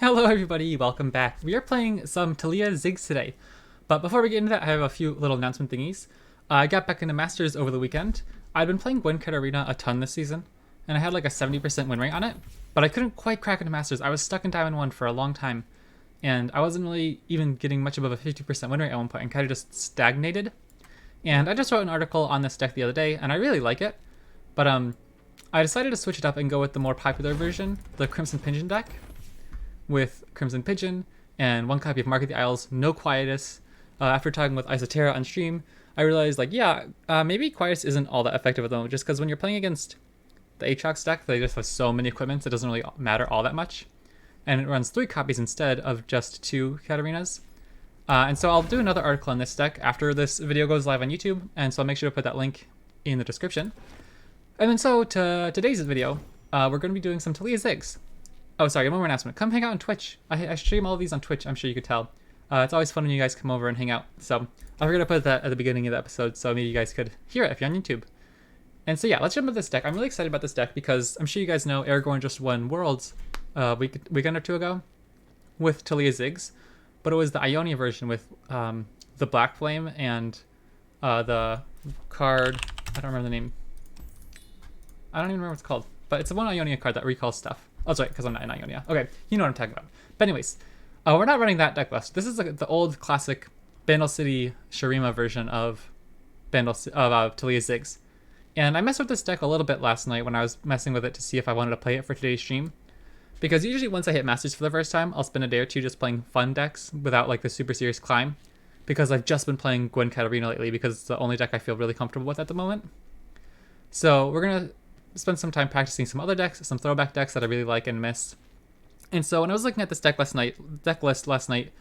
Hello everybody, welcome back. We are playing some Taliyah Ziggs today. But before we get into that, I have a few little announcement thingies. I got back into Masters over the weekend. I've been playing Gwen Katarina a ton this season, and I had like a 70% win rate on it, but I couldn't quite crack into Masters. I was stuck in Diamond 1 for a long time, and I wasn't really even getting much above a 50% win rate at one point and kind of just stagnated. And I just wrote an article on this deck the other day, and I really like it, but I decided to switch it up and go with the more popular version, the Crimson Pigeon deck, with Crimson Pigeon and one copy of Mark of the Isles, no Quietus. After talking with Runeterra on stream, I realized, like, maybe Quietus isn't all that effective at the moment, just because when you're playing against the Aatrox deck, they just have so many equipments, it doesn't really matter all that much. And it runs 3 copies instead of just 2 Katarinas. And so I'll do another article on this deck after this video goes live on YouTube, and so I'll make sure to put that link in the description. And then so to today's video, we're going to be doing some Taliyah Ziggs. Oh, sorry, one more announcement. Come hang out on Twitch. I stream all of these on Twitch, I'm sure you could tell. It's always fun when you guys come over and hang out. So I forgot to put that at the beginning of the episode, so maybe you guys could hear it if you're on YouTube. And so yeah, let's jump into this deck. I'm really excited about this deck because I'm sure you guys know Aragorn just won Worlds a weekend or two ago with Taliyah Ziggs, but it was the Ionia version with the Black Flame and the card, I don't remember the name. I don't even remember what it's called, but it's the one Ionia card that recalls stuff. Oh, that's right, because I'm not in Ionia. Okay, you know what I'm talking about. But anyways, we're not running that deck list. This is the old classic Bandle City Shurima version of Taliyah Ziggs. And I messed with this deck a little bit last night when I was messing with it to see if I wanted to play it for today's stream. Because usually once I hit Masters for the first time, I'll spend a day or two just playing fun decks without like the super serious climb. Because I've just been playing Gwen Katarina lately because it's the only deck I feel really comfortable with at the moment. So we're going to spend some time practicing some other decks, some throwback decks that I really like and miss. And so when I was looking at this deck list last night,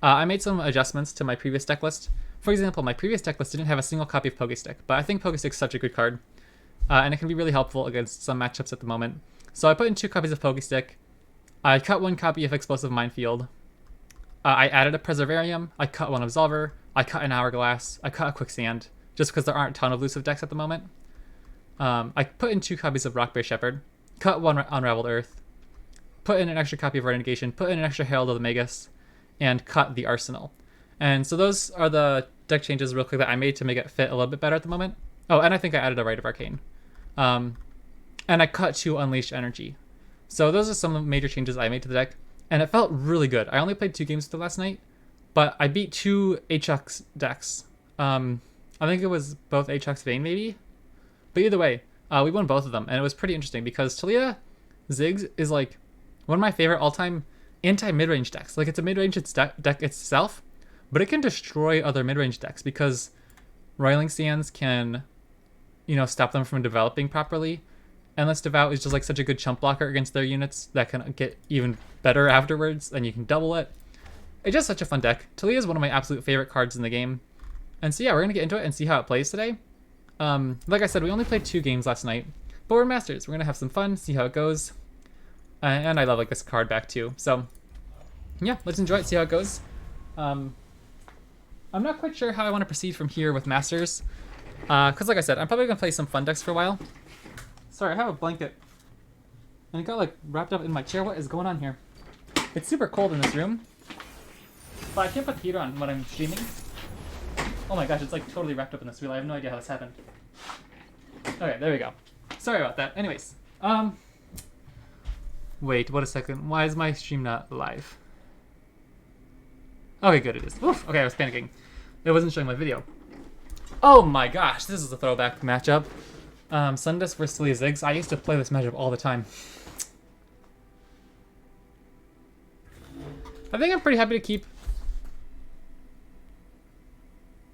I made some adjustments to my previous deck list. For example, my previous deck list didn't have a single copy of Pokestick, but I think Pokestick's such a good card, and it can be really helpful against some matchups at the moment. So I put in 2 copies of Pokestick. I cut 1 copy of Explosive Minefield. I added a Preservarium. I cut 1 Absolver. I cut an Hourglass. I cut a Quicksand, just because there aren't a ton of elusive decks at the moment. I put in 2 copies of Rockbear Shepherd, cut 1 Unraveled Earth, put in an extra copy of Renegation, put in an extra Herald of the Magus, and cut the Arsenal. And so those are the deck changes real quick that I made to make it fit a little bit better at the moment. Oh, and I think I added a Rite of Arcane. And I cut 2 Unleashed Energy. So those are some major changes I made to the deck, and it felt really good. I only played 2 games with it last night, but I beat 2 Aatrox decks. I think it was both Aatrox Vayne maybe? But either way, we won both of them, and it was pretty interesting because Taliyah Ziggs is like one of my favorite all-time anti-midrange decks. Like, it's a mid-range deck itself, but it can destroy other mid-range decks because Roiling Sands can, stop them from developing properly. Endless Devout is just like such a good chump blocker against their units that can get even better afterwards, and you can double it. It's just such a fun deck. Taliyah is one of my absolute favorite cards in the game. And so yeah, we're going to get into it and see how it plays today. Like I said, we only played 2 games last night, but we're Masters. We're going to have some fun, see how it goes. And I love like this card back too. So yeah, let's enjoy it, see how it goes. I'm not quite sure how I want to proceed from here with Masters. Because like I said, I'm probably going to play some fun decks for a while. Sorry, I have a blanket. And it got like wrapped up in my chair. What is going on here? It's super cold in this room. But I can't put the heater on when I'm streaming. Oh my gosh, it's like totally wrapped up in this wheel. I have no idea how this happened. Okay, there we go. Sorry about that. Anyways, wait, what a second. Why is my stream not live? Okay, good, it is. Oof, okay, I was panicking. It wasn't showing my video. Oh my gosh, this is a throwback matchup. Sundust versus Taliyah Ziggs. I used to play this matchup all the time. I think I'm pretty happy to keep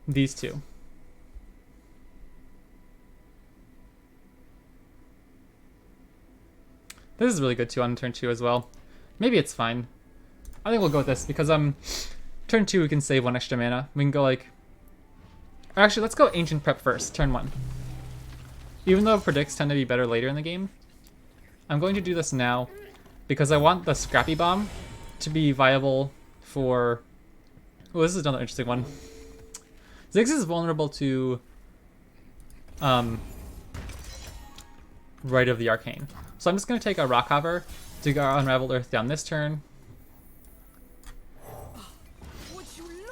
these 2. This is really good too on turn 2 as well. Maybe it's fine. I think we'll go with this because turn 2 we can save 1 extra mana. We can go like, actually let's go Ancient Prep first, turn 1. Even though predicts tend to be better later in the game, I'm going to do this now because I want the Scrappy Bomb to be viable for... Oh, this is another interesting one. Ziggs is vulnerable to Rite of the Arcane. So I'm just going to take a Rockhopper to go Unraveled Earth down this turn,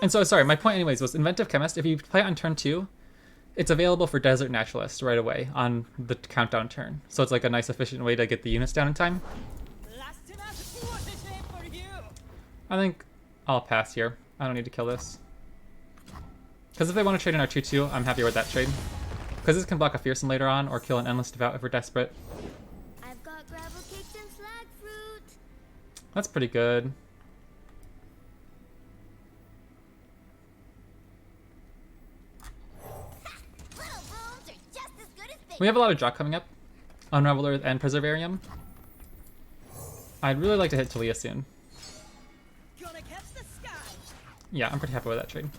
And so, sorry, my point anyways was Inventive Chemist, if you play it on turn 2, it's available for Desert Naturalist right away on the countdown turn. So it's like a nice efficient way to get the units down in time. I think I'll pass here. I don't need to kill this. Because if they want to trade in our 2-2, I'm happy with that trade. Because this can block a Fearsome later on or kill an Endless Devout if we're desperate. I've got gravel cakes and slag fruit. That's pretty good. We have a lot of draw coming up. Unraveled Earth and Preservarium. I'd really like to hit Taliyah soon. Yeah, I'm pretty happy with that trade.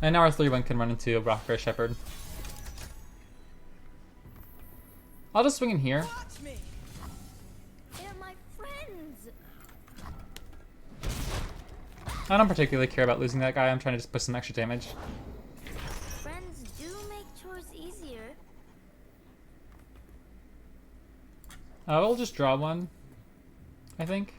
And now our 3-1 can run into a Rockbear Shepherd. I'll just swing in here. They're my friends. I don't particularly care about losing that guy. I'm trying to just put some extra damage. Friends do make chores easier. We'll just draw one, I think.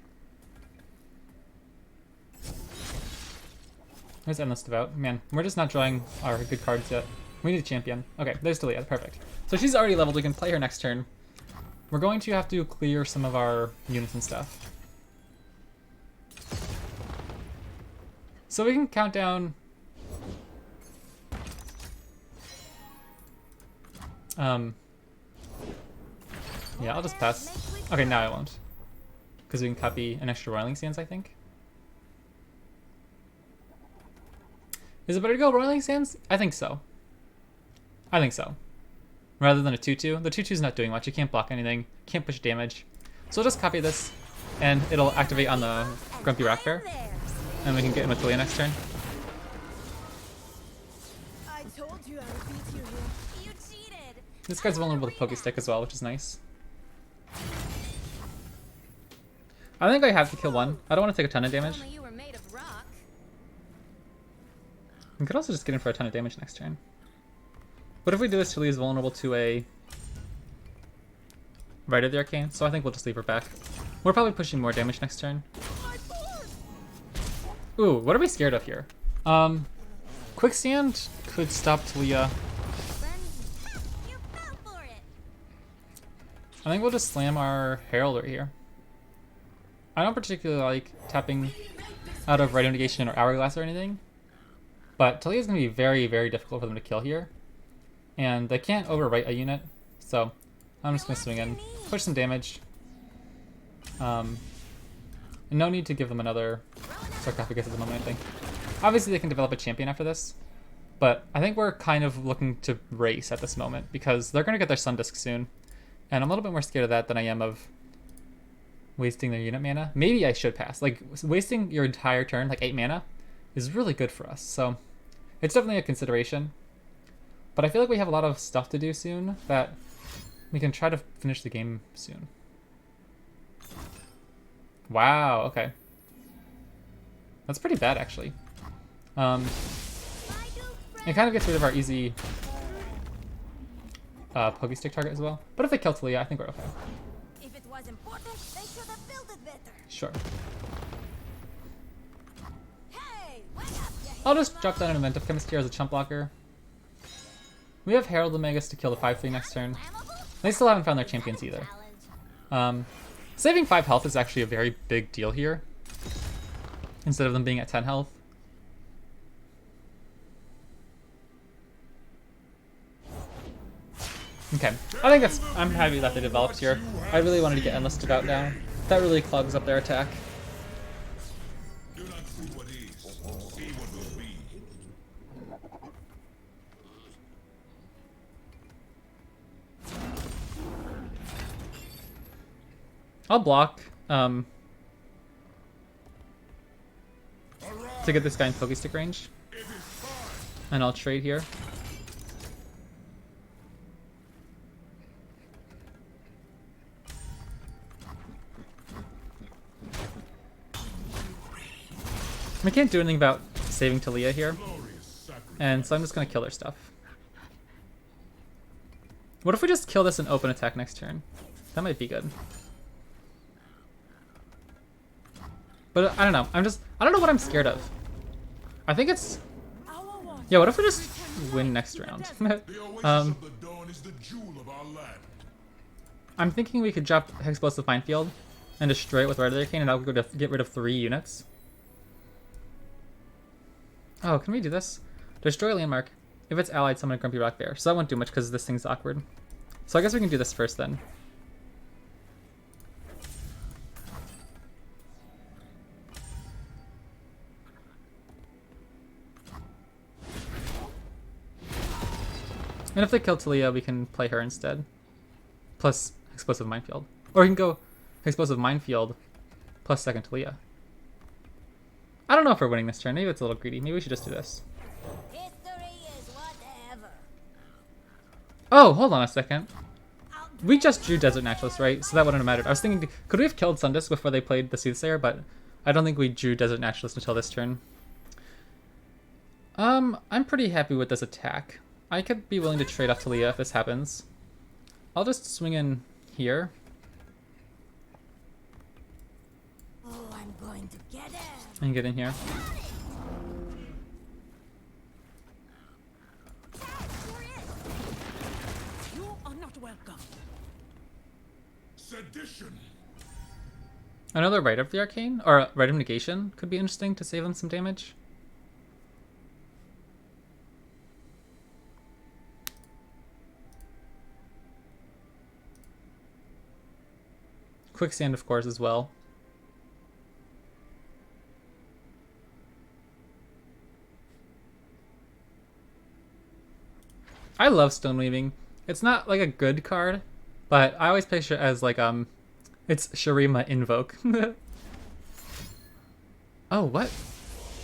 There's Endless Devout. Man, we're just not drawing our good cards yet. We need a champion. Okay, there's Taliyah. Perfect. So she's already leveled. We can play her next turn. We're going to have to clear some of our units and stuff. So we can count down... Yeah, I'll just pass. Okay, now I won't. Because we can copy an extra Roiling Sands, I think. Is it better to go Roiling Sands? I think so. I think so. Rather than a 2-2. The 2-2's not doing much. You can't block anything. Can't push damage. So we'll just copy this, and it'll activate on the Grumpy Rock Bear. And we can get in with Taliyah next turn. I told you I would beat you here. You cheated. This guy's vulnerable to Pokestick as well, which is nice. I think I have to kill one. I don't want to take a ton of damage. You were made of rock. We could also just get in for a ton of damage next turn. What if we do this? Taliyah is vulnerable to a Rite of the Arcane, so I think we'll just leave her back. We're probably pushing more damage next turn. Ooh, what are we scared of here? Quicksand could stop Taliyah. You fell for it. I think we'll just slam our Herald right here. I don't particularly like tapping out of Rite of Negation or Hourglass or anything, but Taliyah is going to be very, very difficult for them to kill here. And they can't overwrite a unit, so I'm just going to swing in, push some damage. And no need to give them another Sarcophagus at the moment, I think. Obviously they can develop a champion after this, but I think we're kind of looking to race at this moment because they're going to get their Sun Disc soon. And I'm a little bit more scared of that than I am of wasting their unit mana. Maybe I should pass. Like, wasting your entire turn, like 8 mana, is really good for us. So it's definitely a consideration. But I feel like we have a lot of stuff to do soon that we can try to finish the game soon. Wow, okay. That's pretty bad, actually. It kind of gets rid of our easy Pokestick target as well. But if they kill Taliyah, I think we're okay. If it was important, they should have built it better. Sure. Hey, wake up, you I'll just drop down an Inventive Chemist here as a chump blocker. We have Herald the Magus to kill the 5-3 next turn. They still haven't found their champions either. Saving 5 health is actually a very big deal here, instead of them being at 10 health. Okay, I think that's... I'm happy that they developed here. I really wanted to get Endless Devout now. That really clogs up their attack. Do not see what is, see what will be. I'll block to get this guy in Pokestick range. And I'll trade here. We can't do anything about saving Taliyah here, and so I'm just going to kill their stuff. What if we just kill this and open attack next turn? That might be good. But I don't know. I don't know what I'm scared of. I think it's... Yeah, what if we just win next round? The oasis of the dawn is the jewel of our land. I'm thinking we could drop Explosive Minefield and destroy it with Red Arcane, and that would get rid of 3 units. Oh, can we do this? Destroy a landmark. If it's allied, summon a Grumpy Rock Bear. So that won't do much because this thing's awkward. So I guess we can do this first then. And if they kill Taliyah, we can play her instead. Plus Explosive Minefield. Or we can go Explosive Minefield plus second Taliyah. I don't know if we're winning this turn. Maybe it's a little greedy. Maybe we should just do this. History is whatever. Oh, hold on a second. We just drew Desert Naturalist, right? So that wouldn't have mattered. I was thinking, could we have killed Sundisk before they played the Soothsayer? But I don't think we drew Desert Naturalist until this turn. I'm pretty happy with this attack. I could be willing to trade off Taliyah if this happens. I'll just swing in here. Oh, I'm going to get him. And get in here. You are not welcome. Sedition. Another Rite of the Arcane, or Rite of Negation, could be interesting to save them some damage. Quicksand, of course, as well. I love Stone Weaving. It's not like a good card, but I always picture it as like it's Shurima Invoke. Oh, what?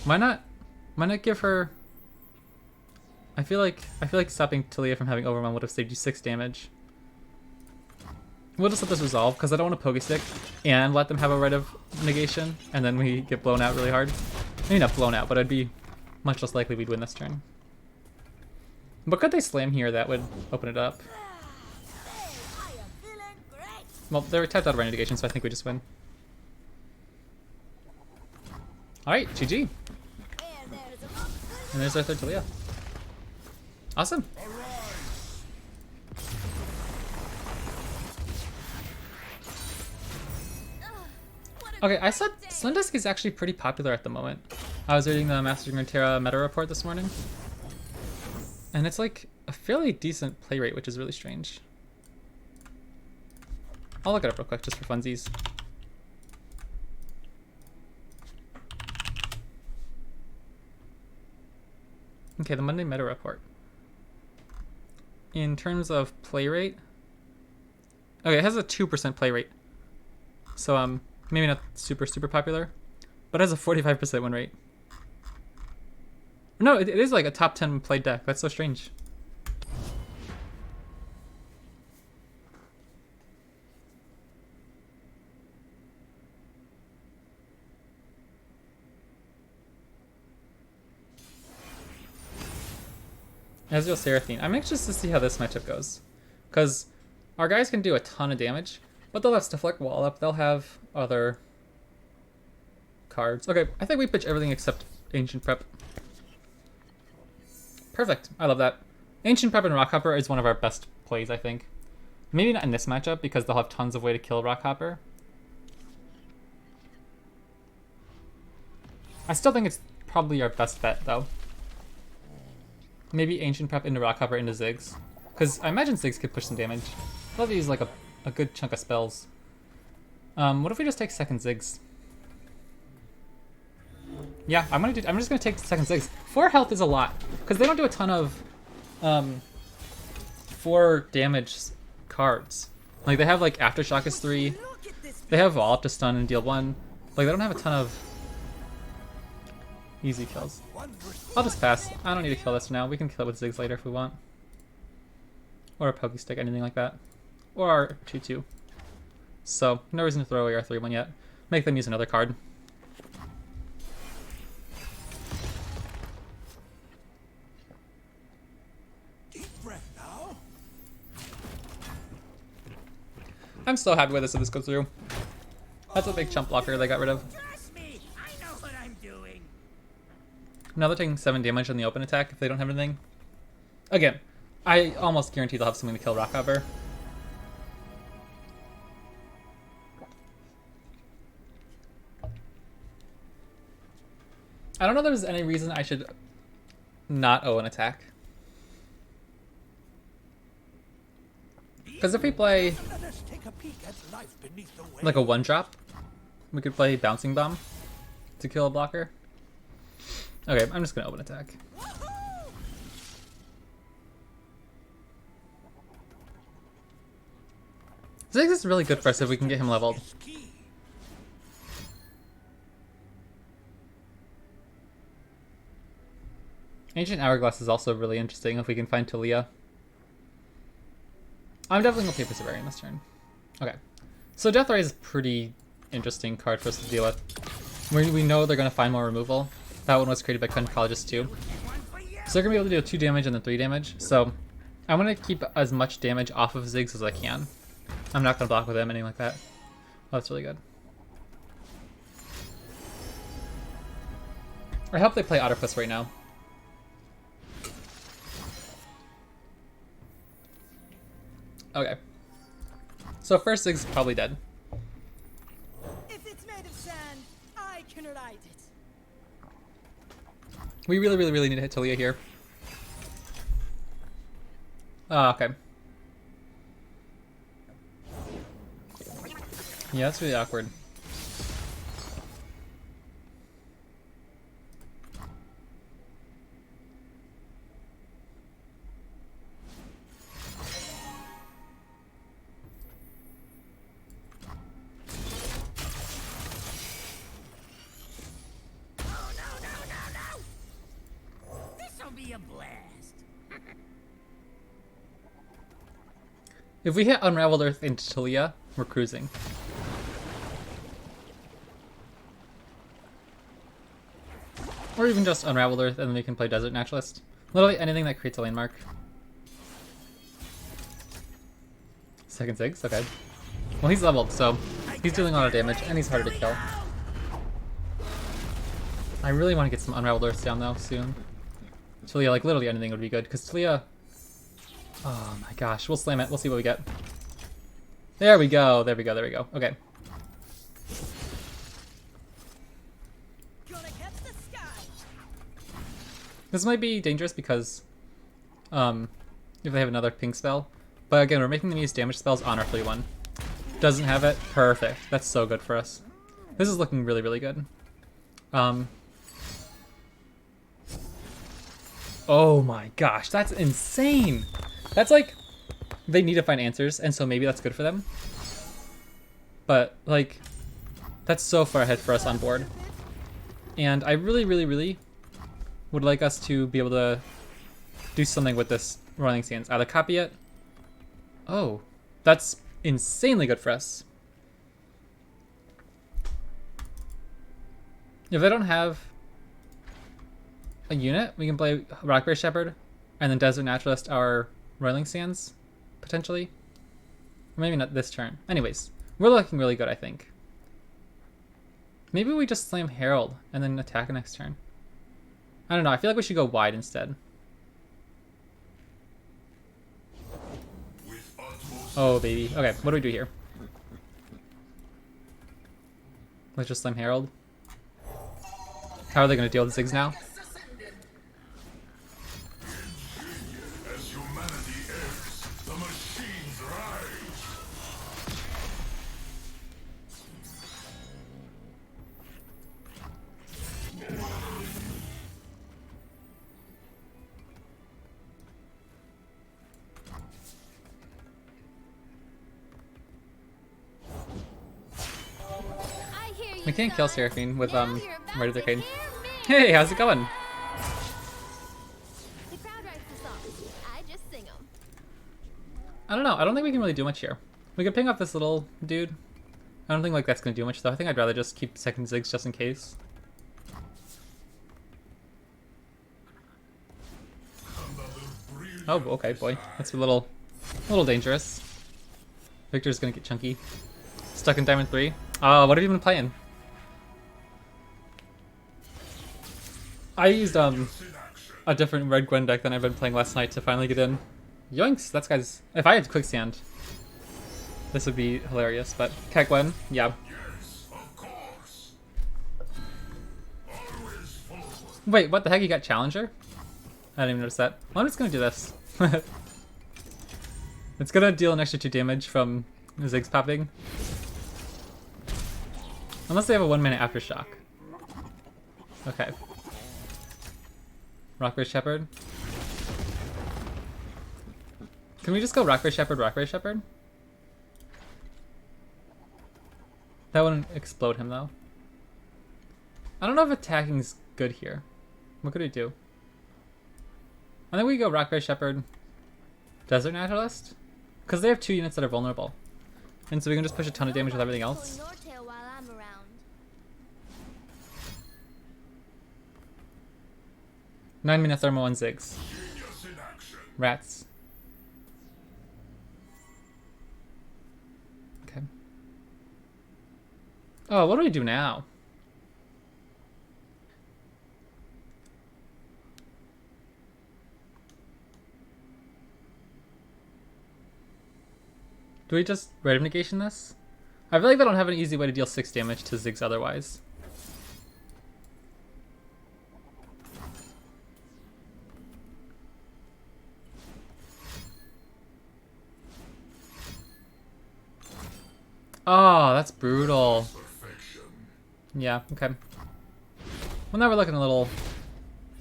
Why not give her? I feel like stopping Taliyah from having Overwhelm would have saved you 6 damage. We'll just let this resolve, because I don't want to Pokestick and let them have a Rite of Negation, and then we get blown out really hard. Maybe not blown out, but it'd be much less likely we'd win this turn. But could they slam here? That would open it up. I am feeling great. Well, they're tapped out of Rite of Negation, so I think we just win. Alright, GG. Where there is a rock, And there's our third Taliyah. Awesome. Okay, I saw Sundisk is actually pretty popular at the moment. I was reading the Master Runeterra meta report this morning. And it's like a fairly decent play rate, which is really strange. I'll look it up real quick just for funsies. Okay, the Monday meta report. In terms of play rate, okay, it has a 2% play rate. So maybe not super popular, but it has a 45% win rate. No, it is like a top 10 played deck. That's so strange. Ezreal Seraphine. I'm anxious to see how this matchup goes, because our guys can do a ton of damage, but they'll have stuff like Wall Up. They'll have other cards. Okay, I think we pitch everything except Ancient Prep. Perfect. I love that. Ancient Prep and Rockhopper is one of our best plays, I think. Maybe not in this matchup, because they'll have tons of way to kill Rockhopper. I still think it's probably our best bet, though. Maybe Ancient Prep into Rockhopper into Ziggs, because I imagine Ziggs could push some damage. I'll use like a good chunk of spells. What if we just take second Ziggs? Yeah, I'm just gonna take second Ziggs. 4 health is a lot, because they don't do a ton of 4 damage cards. Like they have like Aftershock is 3. They have Wall Up to stun and deal 1. Like they don't have a ton of easy kills. I'll just pass. I don't need to kill this now. We can kill it with Ziggs later if we want. Or a Pokestick, anything like that. Or our 2/2. So, no reason to throw away our 3/1 yet. Make them use another card. Deep breath now. I'm so happy with this if this goes through. That's a big chump blocker they got rid of. Trust me. Now they're taking 7 damage on the open attack if they don't have anything. Again, I almost guarantee they'll have something to kill Rockhover. I don't know if there's any reason I should not owe an attack. Because if we play like a 1-drop, we could play Bouncing Bomb to kill a blocker. Okay, I'm just gonna open attack. Ziggs is really good for us if we can get him leveled. Ancient Hourglass is also really interesting if we can find Taliyah. I'm definitely gonna play Perseverian this turn. Okay. So Death Ray is a pretty interesting card for us to deal with. We know they're gonna find more removal. That one was created by Concologist too. So they're gonna be able to do 2 damage and then 3 damage. So I'm gonna keep as much damage off of Ziggs as I can. I'm not gonna block with him, anything like that. Oh, that's really good. I hope they play Aatrox right now. Okay. So first Ziggs is probably dead. If it's made of sand, I can ride it. We really need to hit Taliyah here. Okay. Yeah, that's really awkward. If we hit Unraveled Earth into Taliyah, we're cruising. Or even just Unraveled Earth and then we can play Desert Naturalist. Literally anything that creates a landmark. Second Ziggs, okay. Well, he's leveled, so he's dealing a lot of damage and he's harder to kill. I really want to get some Unraveled Earths down though soon. Taliyah, like literally anything would be good, because Taliyah... Oh my gosh, we'll slam it, we'll see what we get. There we go, there we go, there we go. Okay. This might be dangerous because if they have another pink spell. But again, we're making them use damage spells on our free one. Doesn't have it? Perfect. That's so good for us. This is looking really good. Oh my gosh, that's insane! That's like, they need to find answers, and so maybe that's good for them. But, like, that's so far ahead for us on board. And I really would like us to be able to do something with this Rolling Sands. Either copy it. Oh, that's insanely good for us. If they don't have a unit, we can play Rockberry Shepherd and then Desert Naturalist our Rolling Sands, potentially. Or maybe not this turn. Anyways, we're looking really good, I think. Maybe we just slam Herald and then attack next turn. I don't know, I feel like we should go wide instead. Oh, baby. Okay, what do we do here? Let's just slam Herald. How are they going to deal with Ziggs now? As humanity errs, the machines rise. We can't kill Seraphine with Rite of the Decade. Hey, how's it going? The crowd writes the songs. I just sing them. I don't know. I don't think we can really do much here. We could ping off this little dude. I don't think like that's gonna do much though. I think I'd rather just keep second Ziggs just in case. Oh, okay, boy. That's a little dangerous. Viktor's gonna get chunky. Stuck in Diamond 3. Oh, what have you been playing? I used a different red Gwen deck than I've been playing last night to finally get in. Yoinks, that's guys. If I had quicksand, this would be hilarious. But Cat Gwen, yeah. Yes, of course. Always forward. Wait, what the heck? You got Challenger? I didn't even notice that. Well, I'm just gonna do this. It's gonna deal an extra 2 damage from Ziggs popping. Unless they have a 1-minute aftershock. Okay. Rockray Shepherd. Can we just go Rockray Shepherd, Rockray Shepherd? That wouldn't explode him though. I don't know if attacking's good here. What could we do? I think we go Rockray Shepherd, Desert Naturalist? Because they have 2 units that are vulnerable. And so we can just push a ton of damage with everything else. Runeterra while I'm around. 9-minute thermal on Ziggs. Genius in action. Rats. Okay. Oh, what do we do now? Do we just rate of negation this? I feel like they don't have an easy way to deal 6 damage to Ziggs otherwise. Oh, that's brutal. Perfection. Yeah, okay. Well, now we're looking a little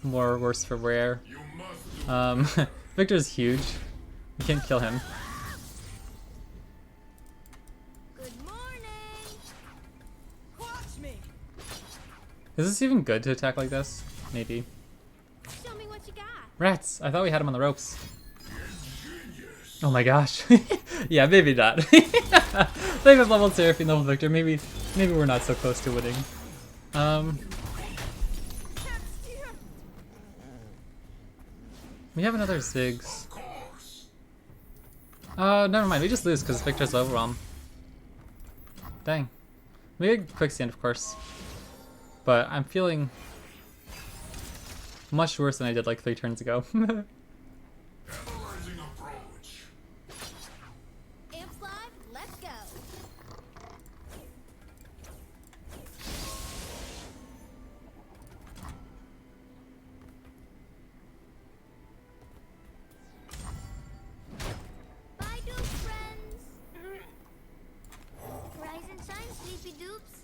more worse for wear. You must do Viktor's huge. You can't kill him. Good morning. Watch me. Is this even good to attack like this? Maybe. Show me what you got. Rats! I thought we had him on the ropes. genius. Oh my gosh. Yeah, maybe not. They have leveled Seraphine, level Viktor. Maybe we're not so close to winning. We have another Ziggs. Of course. Never mind. We just lose because Viktor's overwhelm. Dang. We had quicksand, of course. But I'm feeling much worse than I did like 3 turns ago. Analyzing approach. Amps live, let's go. Bye, doop friends. Rise and shine, sleepy dupes.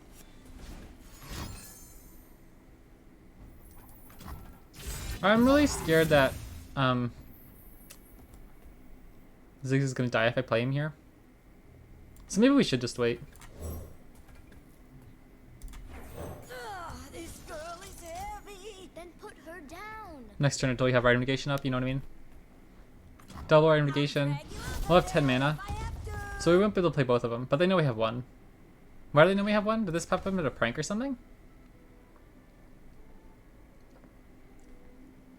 I'm really scared that Ziggs is gonna die if I play him here. So maybe we should just wait. This girl is heavy. Then put her down. Next turn until we have item negation up, you know what I mean? Double item negation. We'll have 10 mana. So we won't be able to play both of them, but they know we have one. Why do they know we have one? Did this pop up at a prank or something?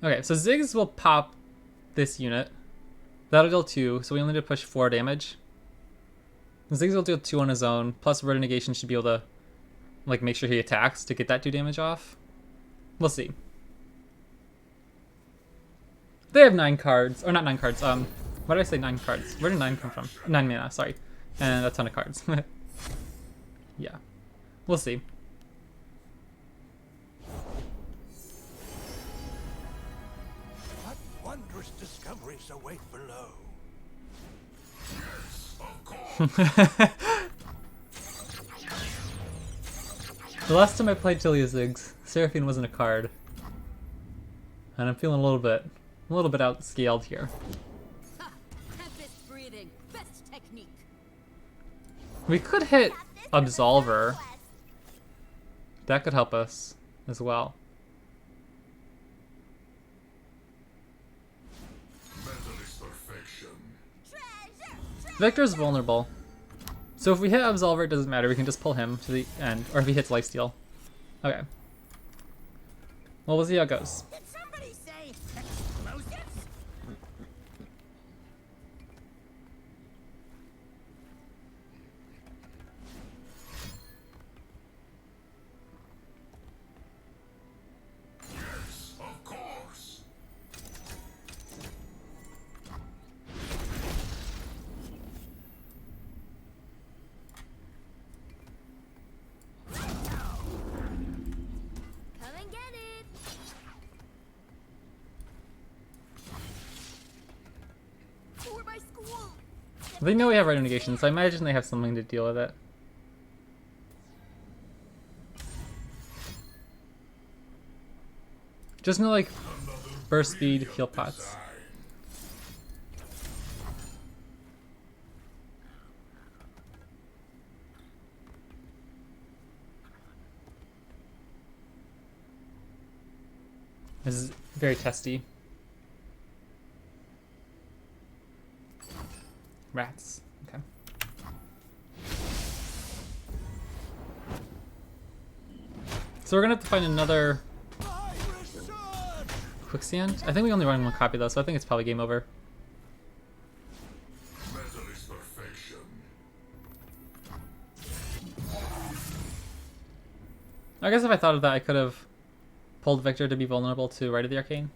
Okay, so Ziggs will pop this unit. That'll deal 2, so we only need to push 4 damage. Ziggs will deal 2 on his own, plus Word of Negation should be able to like make sure he attacks to get that 2 damage off. We'll see. They have 9 cards, or not 9 cards, why did I say 9 cards? Where did 9 come from? 9 mana, sorry. And a ton of cards. Yeah. We'll see. What wondrous discoveries await below? Yes, of course. The last time I played Taliyah Ziggs, Seraphine wasn't a card. And I'm feeling a little bit outscaled here. Tempest breathing, best technique. We could hit Absolver. That could help us as well. Mentalist perfection. Viktor's vulnerable. So if we hit Absolver, it doesn't matter. We can just pull him to the end. Or if he hits Lifesteal. Okay. Well, we'll see how it goes. Did somebody say explosives? Yes, They know we have Rhino Negation, so I imagine they have something to deal with it. Just no, like, burst speed, heal pots. This is very testy. Rats. Okay. So we're gonna have to find another quicksand. I think we only run one copy though, so I think it's probably game over. I guess if I thought of that, I could have pulled Viktor to be vulnerable to Rite of the Arcane.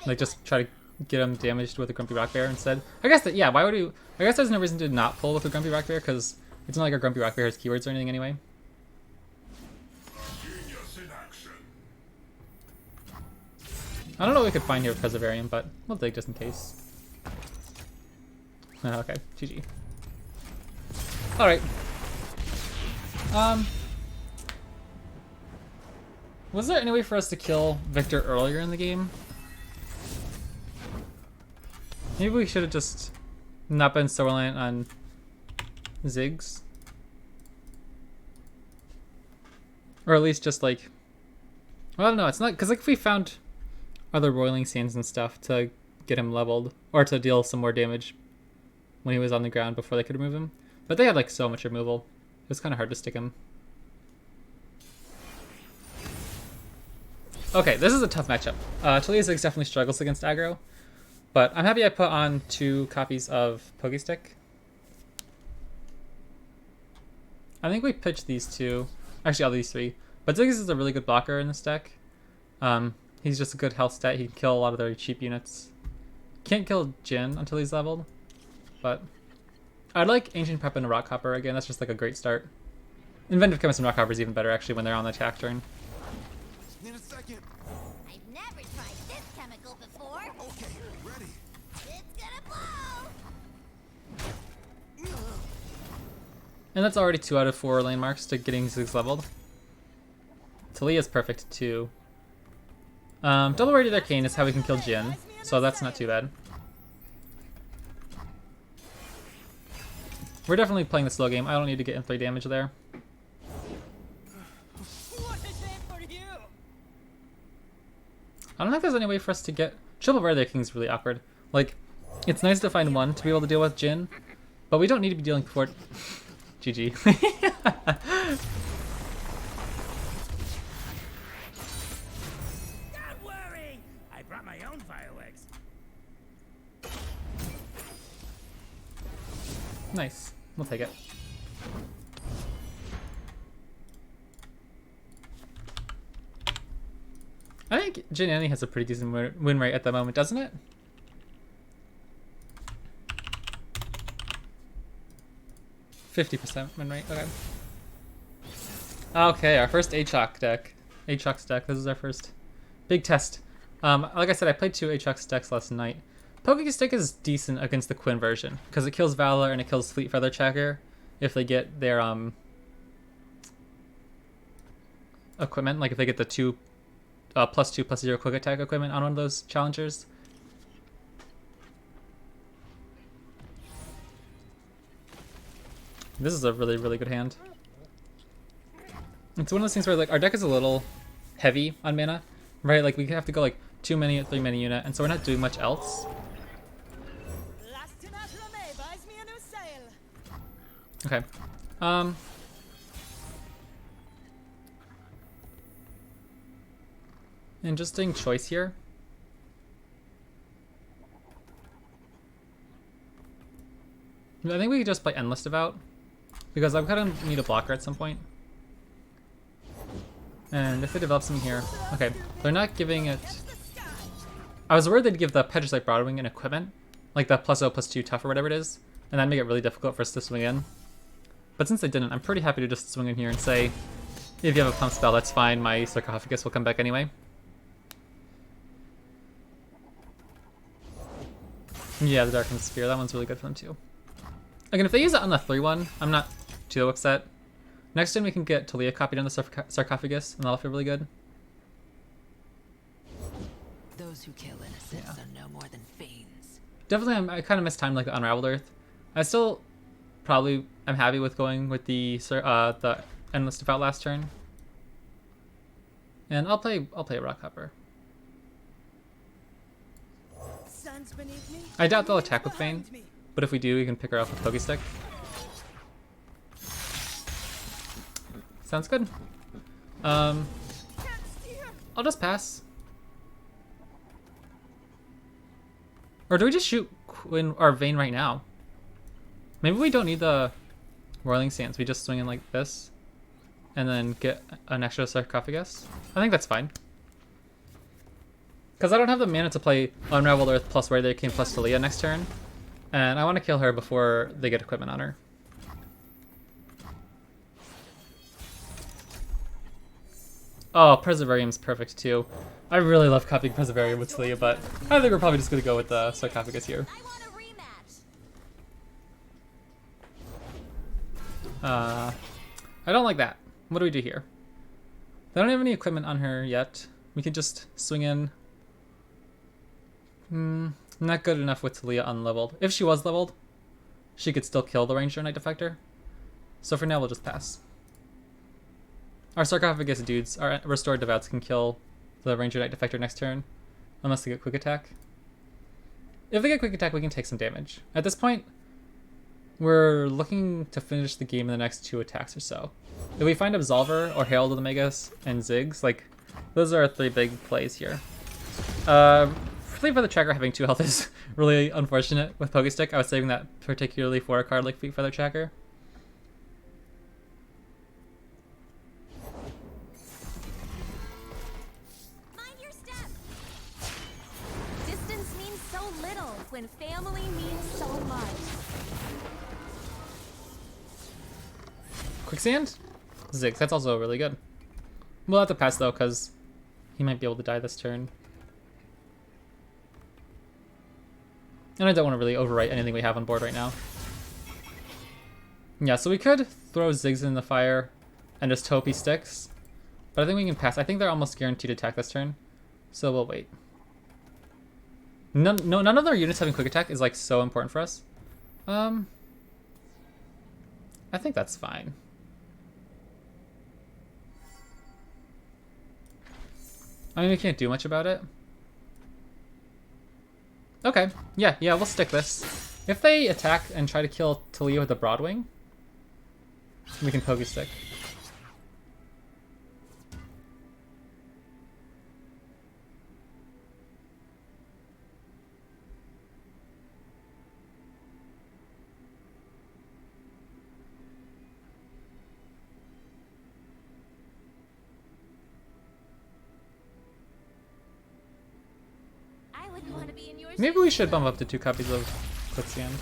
Like just try to get him damaged with a Grumpy Rock Bear instead. I guess that, yeah, why would we? I guess there's no reason to not pull with a Grumpy Rock Bear because it's not like our Grumpy Rock Bear has keywords or anything anyway. I don't know what we could find here with Perseverance, but we'll dig just in case. Okay, GG. Alright. Was there any way for us to kill Viktor earlier in the game? Maybe we should have just not been so reliant on Ziggs. Or at least just like... Well, I don't know, it's not... Because like if we found other Roiling Sands and stuff to get him leveled, or to deal some more damage when he was on the ground before they could remove him. But they had like so much removal. It was kind of hard to stick him. Okay, this is a tough matchup. Taliyah Ziggs definitely struggles against aggro, but I'm happy I put on 2 copies of Pokestick. I think we pitched these 2, actually all these 3, but Ziggs is a really good blocker in this deck. He's just a good health stat. He can kill a lot of their cheap units. Can't kill Jhin until he's leveled, but I'd like Ancient Prep and a Rock Hopper again. That's just like a great start. Inventive Chemist and Rock Hopper is even better actually when they're on the attack turn. Need a second. I've never tried this chemical before. Okay, ready. It's gonna blow. And that's already 2 out of 4 lane marks to getting Ziggs leveled. Taliyah's perfect too. Double Radiant Arcane is how we can kill Jhin, so that's not too bad. We're definitely playing the slow game. I don't need to get in 3 damage there. What a shame for you! I don't think there's any way for us to get... Triple Radiant King is really awkward. Like, it's nice to find one to be able to deal with Jhin, but we don't need to be dealing 4... GG. Don't worry! I brought my own fireworks. Nice. We'll take it. I think Jhin Annie has a pretty decent win rate at the moment, doesn't it? %50 win rate, okay. Okay, our first Aatrox deck. Aatrox deck, this is our first big test. Like I said, I played 2 Aatrox decks last night. Pokestick is decent against the Quinn version, because it kills Valor and it kills Fleet Feather Tracker if they get their equipment, like if they get the +2/+0 quick attack equipment on one of those challengers. This is a really, really good hand. It's one of those things where like our deck is a little heavy on mana, right? Like we have to go like 2 mana, 3 mana unit, and so we're not doing much else. Buys me a new sail. Okay. Interesting choice here. I think we could just play Endless Devout, because I'm kind of need a blocker at some point. And if they develop something here, okay, they're not giving it. I was worried they'd give the Petricite Broadwing an equipment, like the +0/+2 tough or whatever it is, and that'd make it really difficult for us to swing in. But since they didn't, I'm pretty happy to just swing in here and say, if you have a pump spell, that's fine. My Sarcophagus will come back anyway. Yeah, the Darkened Spear. That one's really good for them too. Again, if they use it on the 3-1, I'm not too upset. Next turn we can get Taliyah copied on the sarcophagus, and that'll feel really good. Those who kill innocents are no more than fiends. Definitely, I kind of mistimed like the Unraveled Earth. I still probably am happy with going with the Endless Devout last turn. And I'll play a Rock Hopper. Sands beneath me. I doubt they'll attack with behind Vayne, me. but if we do, we can pick her up with Pokestick. Sounds good. Can't steer. I'll just pass. Or do we just shoot Quinn or Vayne right now? Maybe we don't need the Whirling Sands. We just swing in like this, and then get an extra sarcophagus. I think that's fine. Because I don't have the mana to play Unraveled Earth plus Where They Came plus Taliyah next turn, and I want to kill her before they get equipment on her. Oh, Preservarium's perfect too. I really love copying Preservarium with Taliyah, but I think we're probably just going to go with the sarcophagus here. I want a rematch. I don't like that. What do we do here? They don't have any equipment on her yet. We can just swing in. Not good enough with Taliyah unleveled. If she was leveled, she could still kill the Ranger Knight Defector. So for now, we'll just pass. Our sarcophagus dudes, our restored devouts, can kill the Ranger Knight Defector next turn, unless they get quick attack. If they get quick attack, we can take some damage. At this point, we're looking to finish the game in the next 2 attacks or so. If we find Absolver or Herald of the Magus and Ziggs, like, those are our 3 big plays here. Fleet Feather Tracker having 2 health is really unfortunate with Pokestick. I was saving that particularly for a card like Fleet Feather Tracker. Mind your step. Distance means so little when family means so much. Quicksand? Ziggs, that's also really good. We'll have to pass though, because he might be able to die this turn. And I don't want to really overwrite anything we have on board right now. Yeah, so we could throw Ziggs in the fire and just hope he sticks. But I think we can pass. I think they're almost guaranteed attack this turn. So we'll wait. None of their units having quick attack is like so important for us. I think that's fine. I mean, we can't do much about it. Okay, yeah, we'll stick this. If they attack and try to kill Taliyah with the Broadwing, we can Pokestick. I wouldn't want to be in your Maybe we should bump up to 2 copies of Quicksand.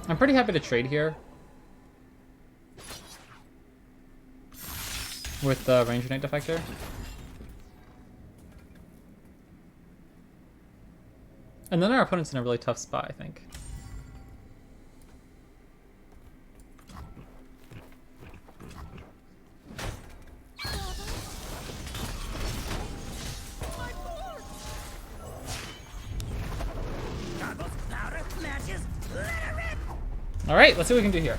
I'm pretty happy to trade here with the Ranger Knight Defector. And then our opponent's in a really tough spot, I think. Alright, let's see what we can do here.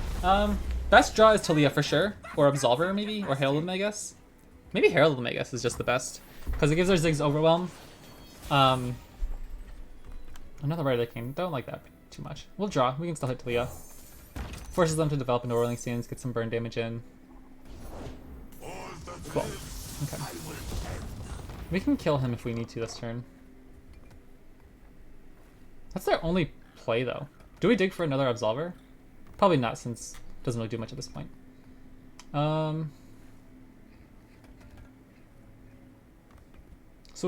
Best draw is Taliyah for sure. Or Absolver maybe, or Herald of Magus. Maybe Herald of Magus is just the best. Because it gives our Ziggs Overwhelm. Another Rider King, don't like that too much. We'll draw, we can still hit Taliyah. Forces them to develop into Whirling Sands, get some burn damage in. Cool, okay. We can kill him if we need to this turn. That's their only play though. Do we dig for another Absolver? Probably not, since it doesn't really do much at this point. So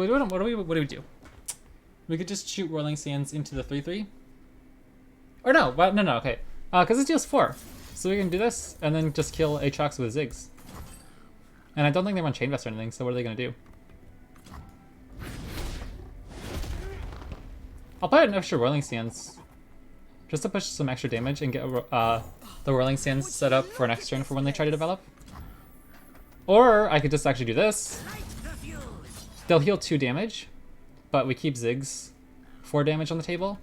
what do we do? We could just shoot Whirling Sands into the 3/3. Or no, no, okay. Because this deals 4. So we can do this, and then just kill Aatrox with Ziggs. And I don't think they run Chain Vest or anything, so what are they going to do? I'll play an extra Whirling Sands just to push some extra damage and get the Whirling Sands set up for next turn for when they try to develop. Or I could just actually do this. They'll heal 2 damage, but we keep Ziggs 4 damage on the table.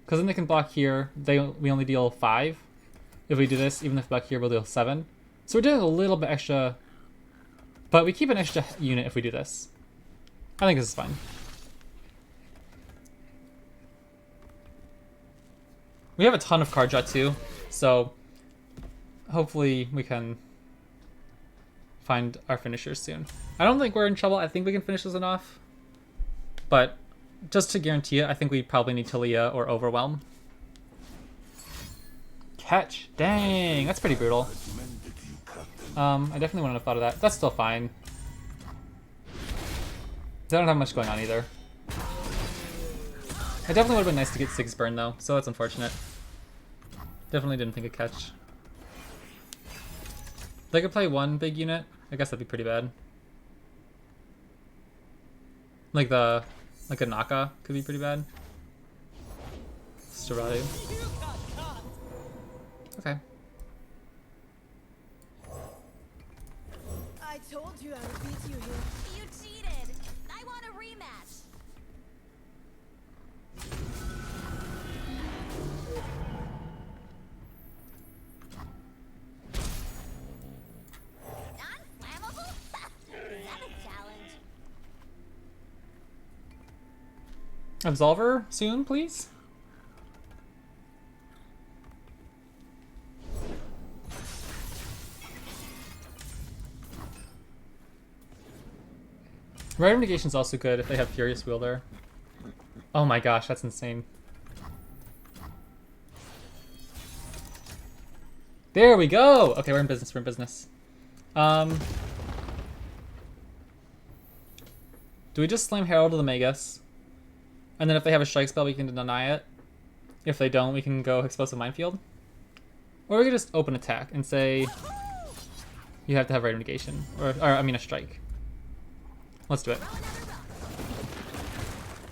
Because then they can block here. We only deal 5. If we do this, even if we block here, we'll deal 7. So we're doing a little bit extra, but we keep an extra unit if we do this. I think this is fine. We have a ton of card draw too, so hopefully we can find our finishers soon. I don't think we're in trouble. I think we can finish this one off. But just to guarantee it, I think we probably need Taliyah or Overwhelm. Catch. Dang, that's pretty brutal. I definitely wouldn't have thought of that. That's still fine. They don't have much going on either. It definitely would have been nice to get Ziggs burn though, so that's unfortunate. Definitely didn't think of catch. They could play 1 big unit. I guess that'd be pretty bad. Like a Naka could be pretty bad. Staradu. Okay. I told you I would beat you here. You cheated. I want a rematch. Non-flammable? Is that a challenge? Absolver soon, please. Random Negation's also good if they have Furious Wielder. Oh my gosh, that's insane. There we go! Okay, we're in business, we're in business. Do we just slam Herald of the Magus? And then if they have a strike spell, we can deny it. If they don't, we can go Explosive Minefield. Or we could just open attack and say you have to have Random Negation. Or I mean a strike. Let's do it.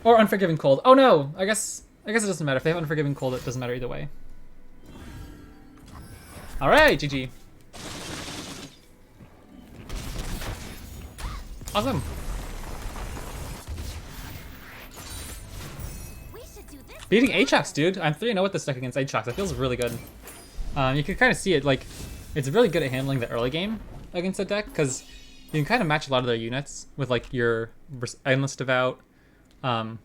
Or Unforgiving Cold. Oh no! I guess it doesn't matter. If they have Unforgiving Cold, it doesn't matter either way. Alright, GG. Awesome. We should do this. Beating Aatrox, dude. I'm 3-0 with this deck against Aatrox. That feels really good. You can kind of see it, like, it's really good at handling the early game against the deck, because you can kind of match a lot of their units with, like, your Endless Devout. The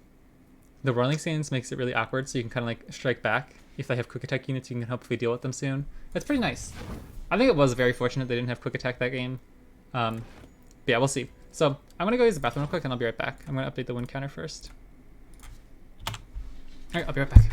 Rolling Sands makes it really awkward, so you can kind of, like, strike back. If they have Quick Attack units, you can hopefully deal with them soon. It's pretty nice. I think it was very fortunate they didn't have Quick Attack that game. But yeah, we'll see. So, I'm going to go use the bathroom real quick, and I'll be right back. I'm going to update the win counter first. Alright, I'll be right back.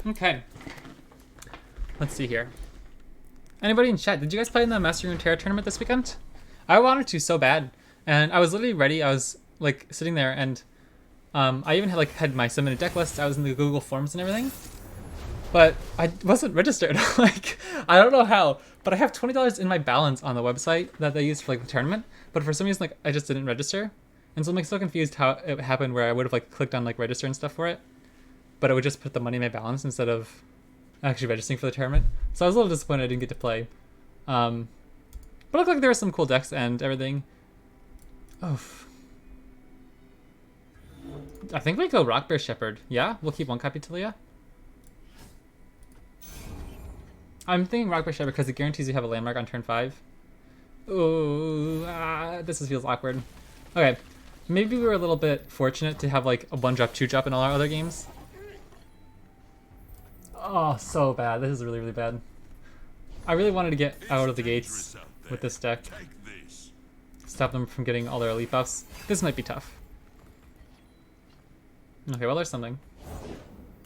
Okay. Let's see here. Anybody in chat, did you guys play in the Master Runeterra tournament this weekend? I wanted to so bad. And I was literally ready. I was like sitting there and I even had my submitted deck list. I was in the Google Forms and everything. But I wasn't registered. Like, I don't know how, but I have $20 in my balance on the website that they used for like the tournament. But for some reason, like, I just didn't register. And so I'm like so confused how it happened where I would have like clicked on like register and stuff for it, but it would just put the money in my balance instead of actually registering for the tournament. So I was a little disappointed I didn't get to play. But it looked like there were some cool decks and everything. Oof. I think we go Rock Bear Shepherd. Yeah, we'll keep one copy Taliyah. I'm thinking Rock Bear Shepherd because it guarantees you have a landmark on turn 5. Ooh, this feels awkward. Okay, maybe we were a little bit fortunate to have like a 1-drop, 2-drop in all our other games. Oh, so bad. This is really, really bad. I really wanted to get out of the gates with this deck. Stop them from getting all their elite buffs. This might be tough. Okay, well, there's something.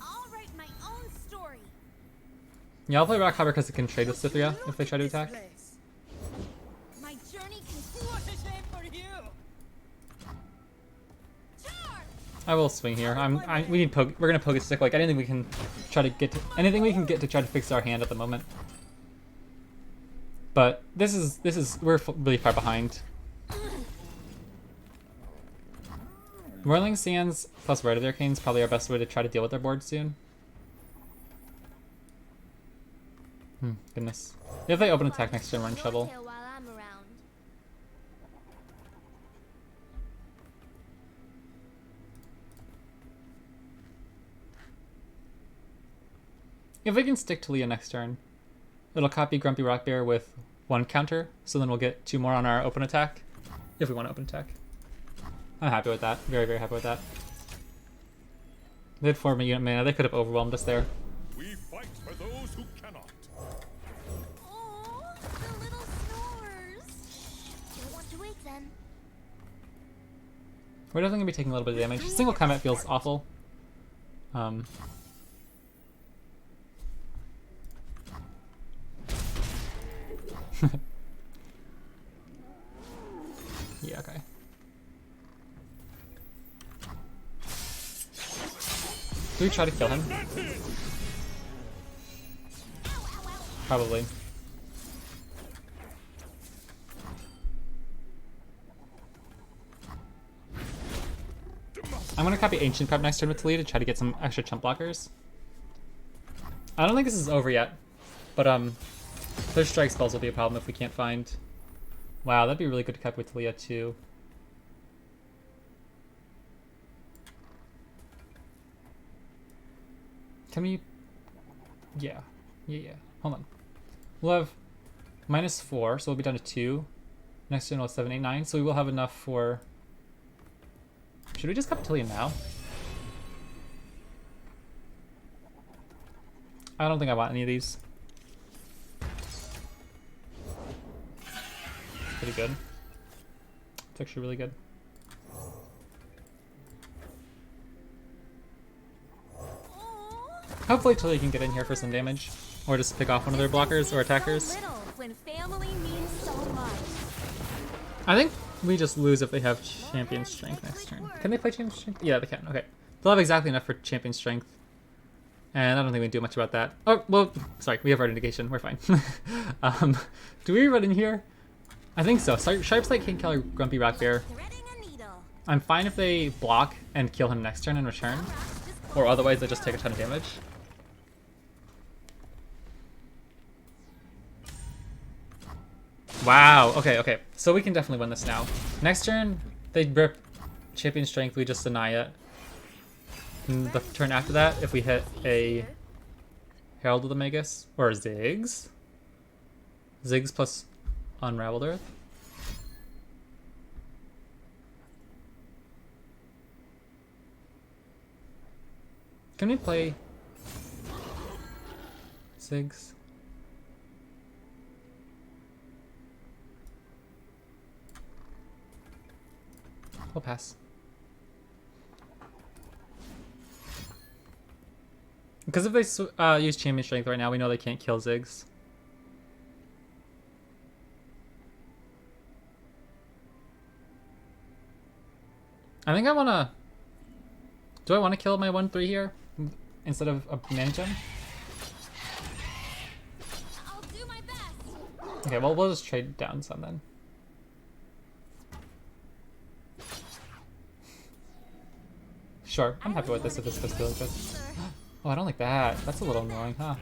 I'll write my own story. Yeah, I'll play Rock Hopper because it can trade with Cythria if they try to attack. My journey can What a shame for you! charge. I will swing here. We need poke. We're gonna poke a stick. Like anything we can try to get to, anything we can get to try to fix our hand at the moment. But we're really far behind. Whirling Sands plus Red of the Arcane is probably our best way to try to deal with their board soon. Goodness. If they open attack next turn, we're in trouble. While I'm around. If we can stick Taliyah next turn, it'll copy Grumpy Rock Bear with 1 counter, so then we'll get 2 more on our open attack, if we want to open attack. I'm happy with that. Very, very happy with that. They had 4 unit mana. They could have overwhelmed us there. We fight for those who cannot. Oh, the little snores. Don't want to wake then. We're definitely going to be taking a little bit of damage. Single combat feels awful. Yeah, okay. Do we try to kill him? Probably. I'm gonna copy Ancient Prep next turn with Taliyah to try to get some extra chump blockers. I don't think this is over yet, but their strike spells will be a problem if we can't find. Wow, that'd be really good to copy with Taliyah too. Can we? Yeah. Hold on. We'll have -4, so we'll be down to 2. Next turn we'll have 7, 8, 9, so we will have enough for. Should we just copy Taliyah now? I don't think I want any of these. Pretty good. It's actually really good. Hopefully Taliyah can get in here for some damage, or just pick off one of their blockers or attackers. When family means so much. I think we just lose if they have Champion Strength next turn. Can they play Champion Strength? Yeah, they can. Okay. They'll have exactly enough for Champion Strength. And I don't think we can do much about that. Oh, well, sorry. We have Red Indication. We're fine. Do we run in here? I think so. Sharp Sight can't kill Grumpy Rock Bear. Threading a needle. I'm fine if they block and kill him next turn in return. Or otherwise they just take a ton of damage. Wow, okay. So we can definitely win this now. Next turn, they rip Champion Strength, we just deny it. And the turn after that, if we hit a Herald of the Magus, or Ziggs. Ziggs plus Unraveled Earth. Can we play Ziggs? We'll pass. Because if they use champion strength right now, we know they can't kill Ziggs. I think I want to... Do I want to kill my 1-3 here instead of a mana gem? I'll do my best. Okay, well, we'll just trade down some then. Sure, I'm happy with this if this does feel good. Oh, I don't like that. That's a little annoying, huh?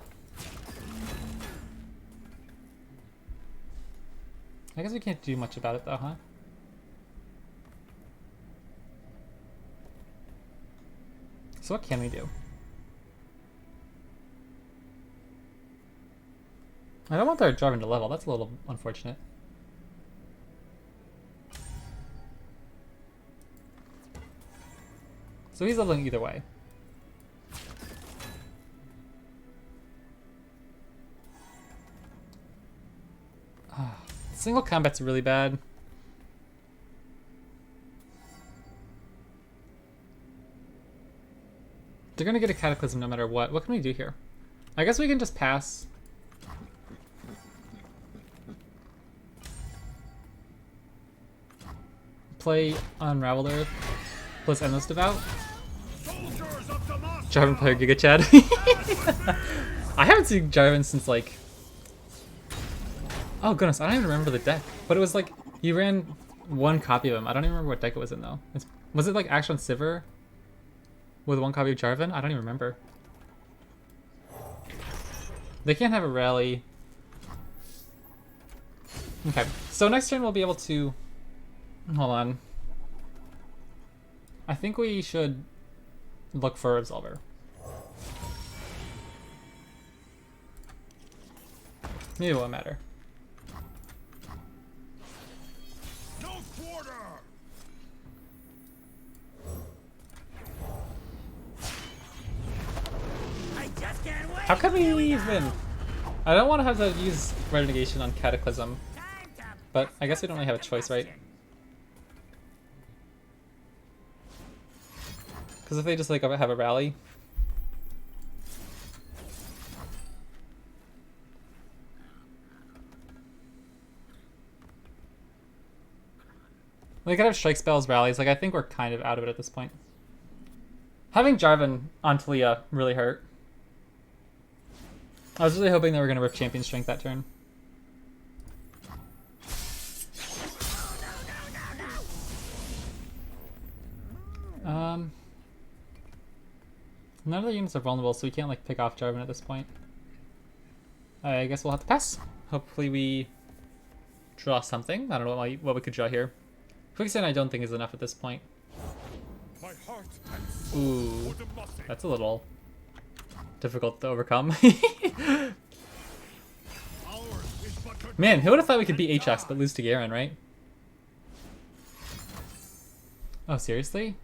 I guess we can't do much about it though, huh? So what can we do? I don't want their Jarvan to level. That's a little unfortunate. So he's leveling either way. Single combat's really bad. They're gonna get a Cataclysm no matter what. What can we do here? I guess we can just pass. Play Unraveled Earth plus Endless Devout. Jarvan player Giga Chad. I haven't seen Jarvan since like... Oh goodness, I don't even remember the deck. But it was like, you ran one copy of him. I don't even remember what deck it was in though. Was it like Action Sivir? With one copy of Jarvan? I don't even remember. They can't have a rally. Okay, so next turn we'll be able to... Hold on. I think we should look for Absolver. Maybe it won't matter. No quarter. How can we even... I don't want to have to use Renegation on Cataclysm. But I guess we don't really have a choice, right? Because if they just like have a rally... They could have strike spells, rallies. Like, I think we're kind of out of it at this point. Having Jarvan on Taliyah really hurt. I was really hoping they were going to rip Champion Strength that turn. None of the units are vulnerable, so we can't like pick off Jarvan at this point. I guess we'll have to pass. Hopefully we draw something. I don't know what we could draw here. Quicksand I don't think is enough at this point. My heart Ooh, that's a little difficult to overcome. Man, who would have thought we could beat Aatrox but lose to Garen, right? Oh, seriously?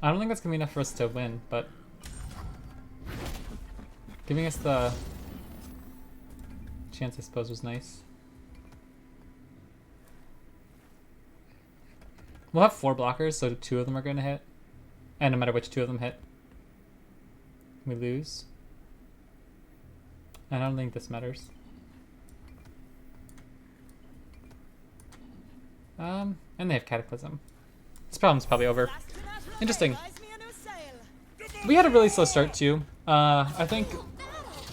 I don't think that's gonna be enough for us to win, but giving us the chance, I suppose, was nice. We'll have 4 blockers, so 2 of them are gonna hit. And no matter which 2 of them hit, we lose. And I don't think this matters. And they have Cataclysm. This problem's probably over. Interesting. We had a really slow start too. I think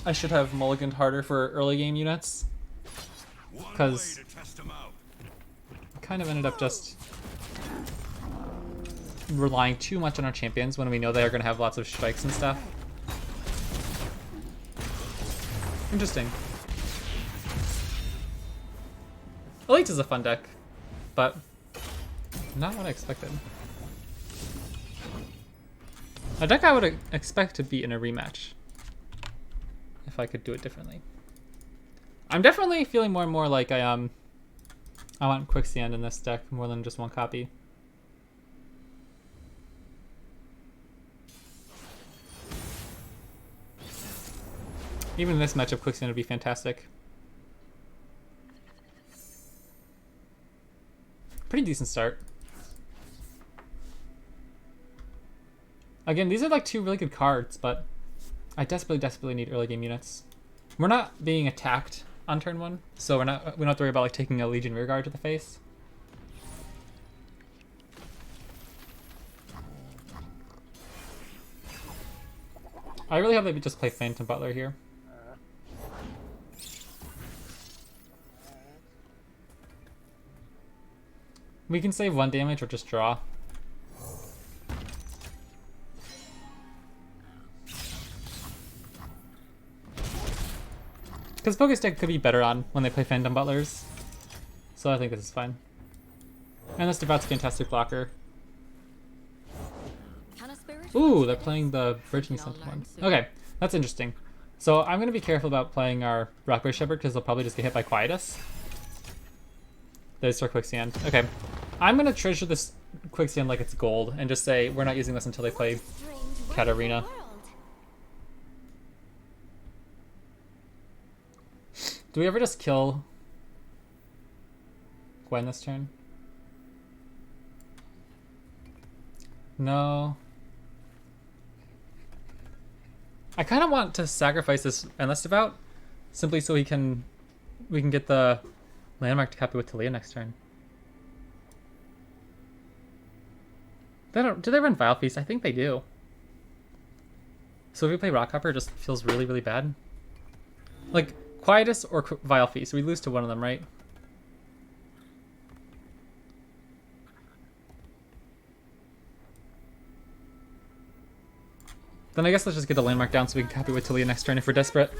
I should have mulliganed harder for early game units. Because I kind of ended up just relying too much on our champions when we know they are going to have lots of strikes and stuff. Interesting. Elite is a fun deck, but not what I expected. A deck I would expect to be in a rematch, if I could do it differently. I'm definitely feeling more and more like I want Quicksand in this deck more than just one copy. Even in this matchup, Quicksand would be fantastic. Pretty decent start. Again, these are like two really good cards, but I desperately need early game units. We're not being attacked on turn 1, so we don't have to worry about like taking a Legion Rearguard to the face. I really hope they just play Phantom Butler here. We can save 1 damage or just draw. Because Focus Deck could be better on when they play Phantom Butlers. So I think this is fine. And this Devout's a fantastic blocker. Ooh, they're playing the Virgin Sent one. Okay, that's interesting. So I'm going to be careful about playing our Rockberry Shepherd because they'll probably just get hit by Quietus. They start Quicksand. Okay, I'm going to treasure this Quicksand like it's gold and just say we're not using this until they play Katarina. Do we ever just kill Gwen this turn? No. I kind of want to sacrifice this Endless Devout simply so we can get the landmark to copy with Taliyah next turn. Do they run Vile Feast? I think they do. So if we play Rockhopper, it just feels really bad. Like Quietus or Vile Feast, we lose to one of them, right? Then I guess let's just get the landmark down so we can copy with Taliyah next turn if we're desperate.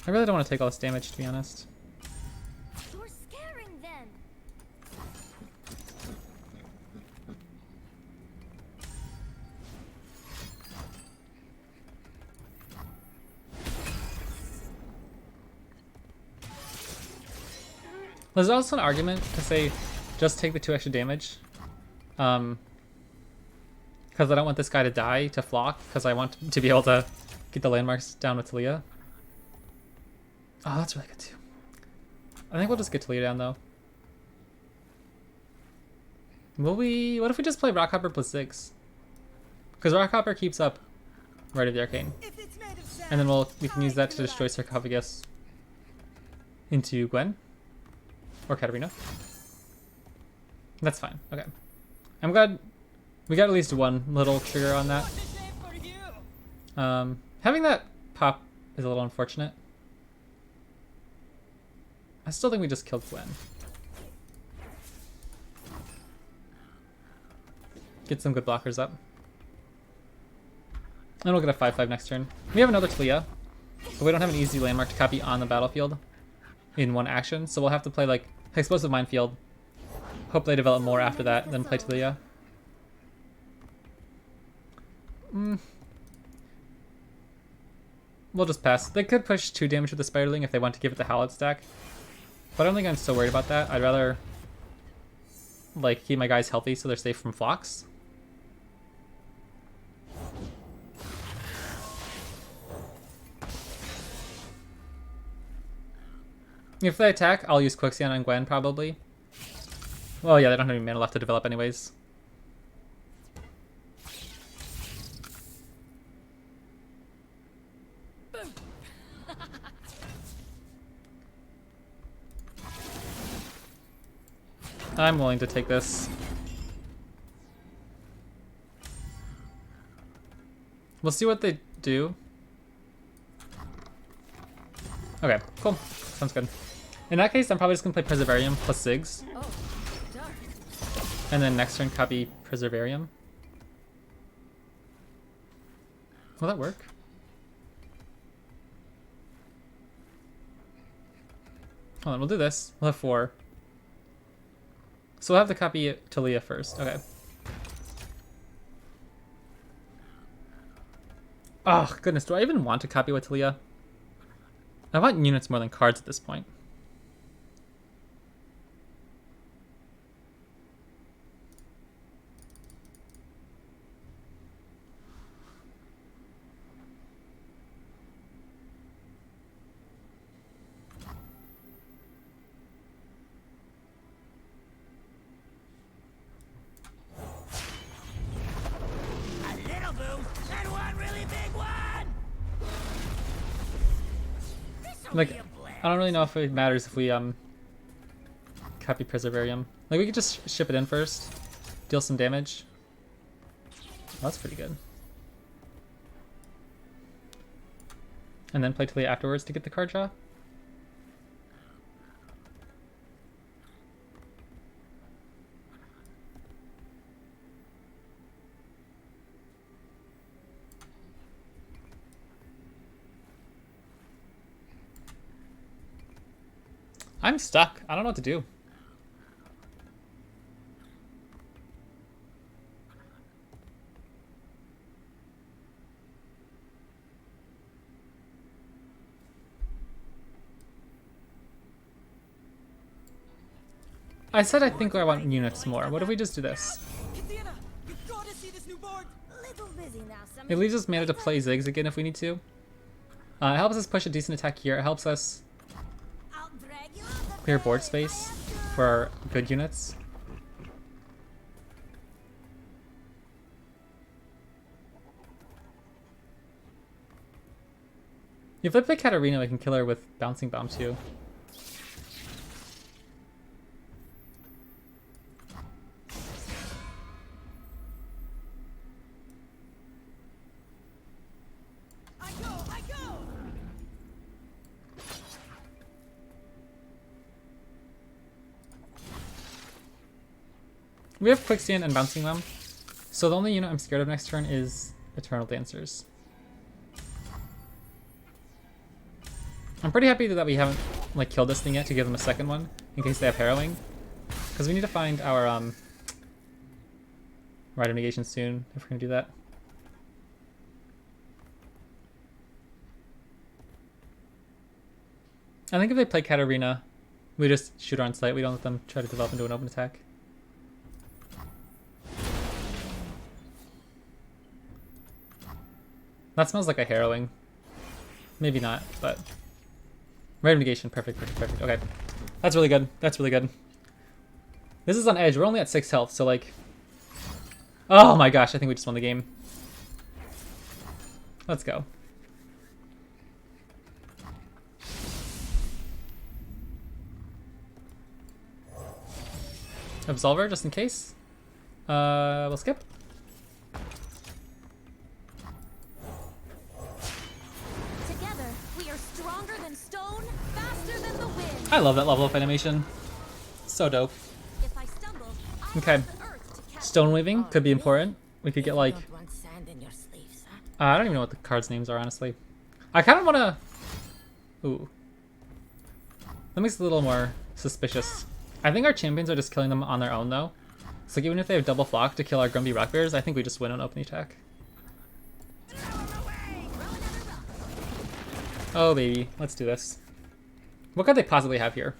I really don't want to take all this damage, to be honest. You're scaring them. There's also an argument to say just take the 2 extra damage. Because I don't want this guy to die to Flock, because I want to be able to get the landmarks down with Taliyah. Oh, that's really good too. I think we'll just get Taliyah down though. Will we? What if we just play Rockhopper plus Ziggs? Because Rockhopper keeps up Rite of the Arcane. And then we can use that to destroy Sarcophagus into Gwen. Or Katarina. That's fine. Okay. I'm glad we got at least one little trigger on that. Having that pop is a little unfortunate. I still think we just killed Gwen. Get some good blockers up. And we'll get a 5/5 next turn. We have another Taliyah, but we don't have an easy landmark to copy on the battlefield in one action, so we'll have to play like Explosive Minefield. Hope they develop more after that, then play Taliyah. We'll just pass. They could push 2 damage with the Spiderling if they want to give it the Hallowed stack. But I don't think I'm so worried about that. I'd rather like keep my guys healthy so they're safe from Flocks. If they attack, I'll use Quicksand on Gwen probably. Well, yeah, they don't have any mana left to develop anyways. I'm willing to take this. We'll see what they do. Okay, cool. Sounds good. In that case, I'm probably just gonna play Preservarium plus Ziggs. Oh, dark. And then next turn copy Preservarium. Will that work? Hold on, we'll do this. We'll have 4. So we'll have to copy Taliyah first. Okay. Oh, goodness. Do I even want to copy with Taliyah? I want units more than cards at this point. Like, I don't really know if it matters if we copy Preservarium. Like, we could just ship it in first, deal some damage. Oh, that's pretty good. And then play Taliyah afterwards to get the card draw. I'm stuck. I don't know what to do. I said I think I want units more. What if we just do this? Katarina, you gotta see this new board. Little busy now, some It leaves us mana to play Ziggs again if we need to. It helps us push a decent attack here. It helps us I'll drag you clear board space for our good units. If they play Katarina, we can kill her with Bouncing Bomb too. I go. We have Quicksand and Bouncing Bomb, so the only unit I'm scared of next turn is Eternal Dancers. I'm pretty happy that we haven't like killed this thing yet to give them a second one in case they have Harrowing, because we need to find our Rite of Negation soon if we're gonna do that. I think if they play Katarina, we just shoot her on sight. We don't let them try to develop into an open attack. That smells like a Harrowing. Maybe not, but... Rite of Negation, perfect. Okay. That's really good. This is on edge. We're only at 6 health, so like... Oh my gosh, I think we just won the game. Let's go. Absolver, just in case. We'll skip. together. We are stronger than stone, faster than the wind. I love that level of animation. So dope. If I stumble, I Okay. have the earth to catch. Stone weaving could be important. We could get like... Don't want sand in your sleeves, huh? I don't even know what the cards' names are, honestly. I kind of want to... Ooh. That makes it a little more suspicious. I think our champions are just killing them on their own, though. So even if they have double flock to kill our Grumpy Rock Bears, I think we just win on opening attack. Oh, baby. Let's do this. What could they possibly have here?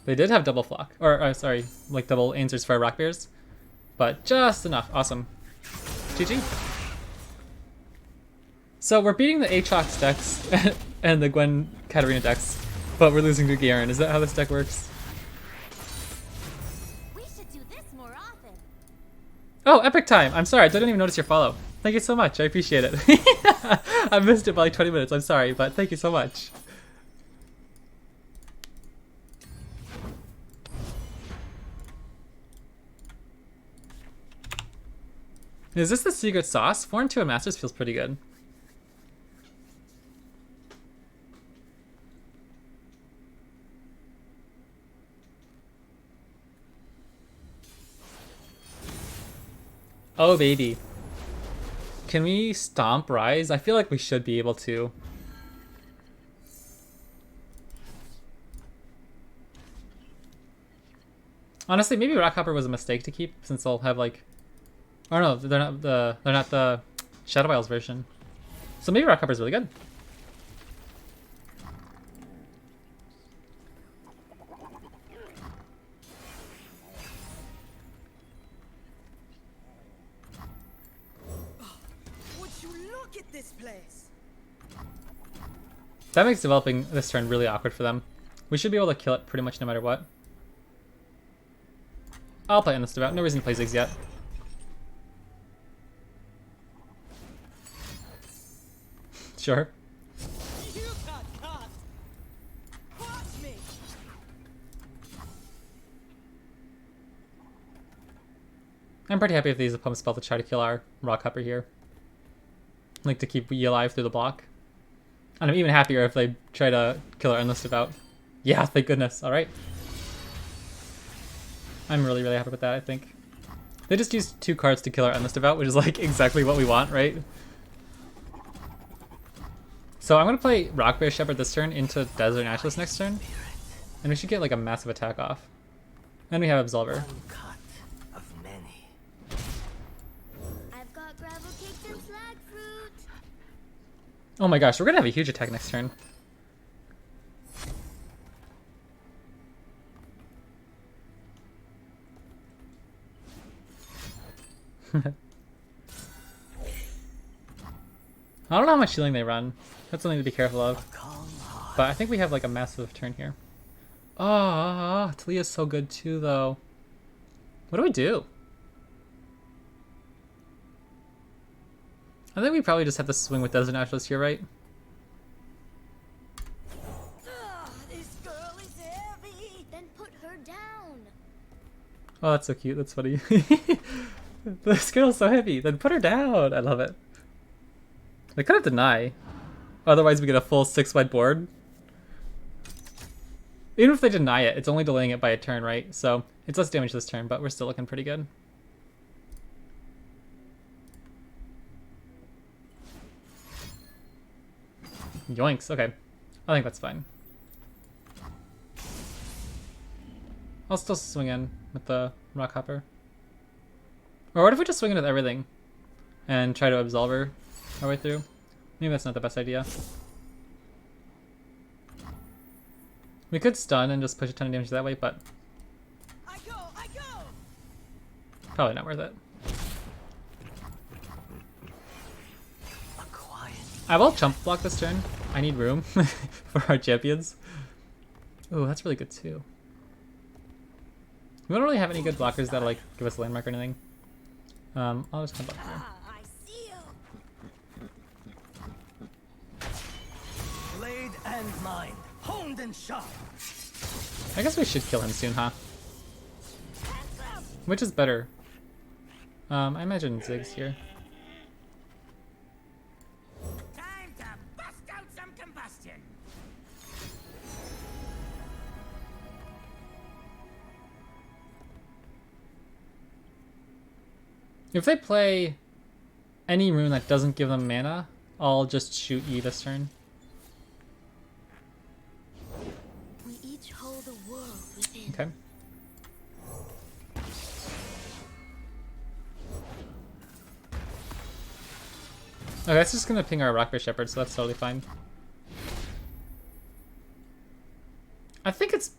They did have double flock. Or sorry, like double answers for our Rock Bears. But just enough. Awesome. GG. So we're beating the Aatrox decks and the Gwen Katarina decks, but we're losing to Garen. Is that how this deck works? We should do this more often. Oh, epic time! I'm sorry, I didn't even notice your follow. Thank you so much, I appreciate it. I missed it by like 20 minutes, I'm sorry, but thank you so much. Is this the secret sauce? 4-2 at Masters feels pretty good. Oh, baby. Can we stomp Rise? I feel like we should be able to. Honestly, maybe Rockhopper was a mistake to keep, since they'll have like... Oh no, they're not the Shadow Isles version. So maybe Rockhopper's really good. Would you look at this place? That makes developing this turn really awkward for them. We should be able to kill it pretty much no matter what. I'll play Endless Devout. No reason to play Ziggs yet. Sure. You got caught. Watch me. I'm pretty happy if they use a pump spell to try to kill our rock hopper here. Like to keep Yi alive through the block. And I'm even happier if they try to kill our Endless Devout. Yeah, thank goodness. Alright. I'm really, really happy with that, I think. They just used 2 cards to kill our Endless Devout, which is like exactly what we want, right? So I'm gonna play Rockbear Shepherd this turn into Desert Naturalist next turn. And we should get like a massive attack off. And we have Absolver. Cut of many. I've got gravel cakes and flag fruit. Oh my gosh, we're gonna have a huge attack next turn. I don't know how much healing they run. That's something to be careful of. But I think we have like a massive turn here. Oh, Taliyah's so good too though. What do we do? I think we probably just have to swing with Desert Naturalist here, right? This girl is heavy. Then put her down. Oh, that's so cute. That's funny. This girl's so heavy. Then put her down. I love it. They could have deny. Otherwise we get a full 6-wide board. Even if they deny it, it's only delaying it by a turn, right? So it's less damage this turn, but we're still looking pretty good. Yoinks. Okay. I think that's fine. I'll still swing in with the Rock Hopper. Or what if we just swing in with everything and try to Absolver our way through? Maybe that's not the best idea. We could stun and just push a ton of damage that way, but I go. probably not worth it. A quiet. I will chump block this turn. I need room for our champions. Ooh, that's really good too. We don't really have any good blockers that'll like give us a landmark or anything. I'll just chump block here. I see you. Blade and mind. Honed and sharp. I guess we should kill him soon, huh? Which is better? I imagine Ziggs here. Time to bust out some combustion. If they play any rune that doesn't give them mana, I'll just shoot E this turn. We each hold a world within. Okay. Okay, that's just gonna ping our Rockbear Shepherd, so that's totally fine. I think it's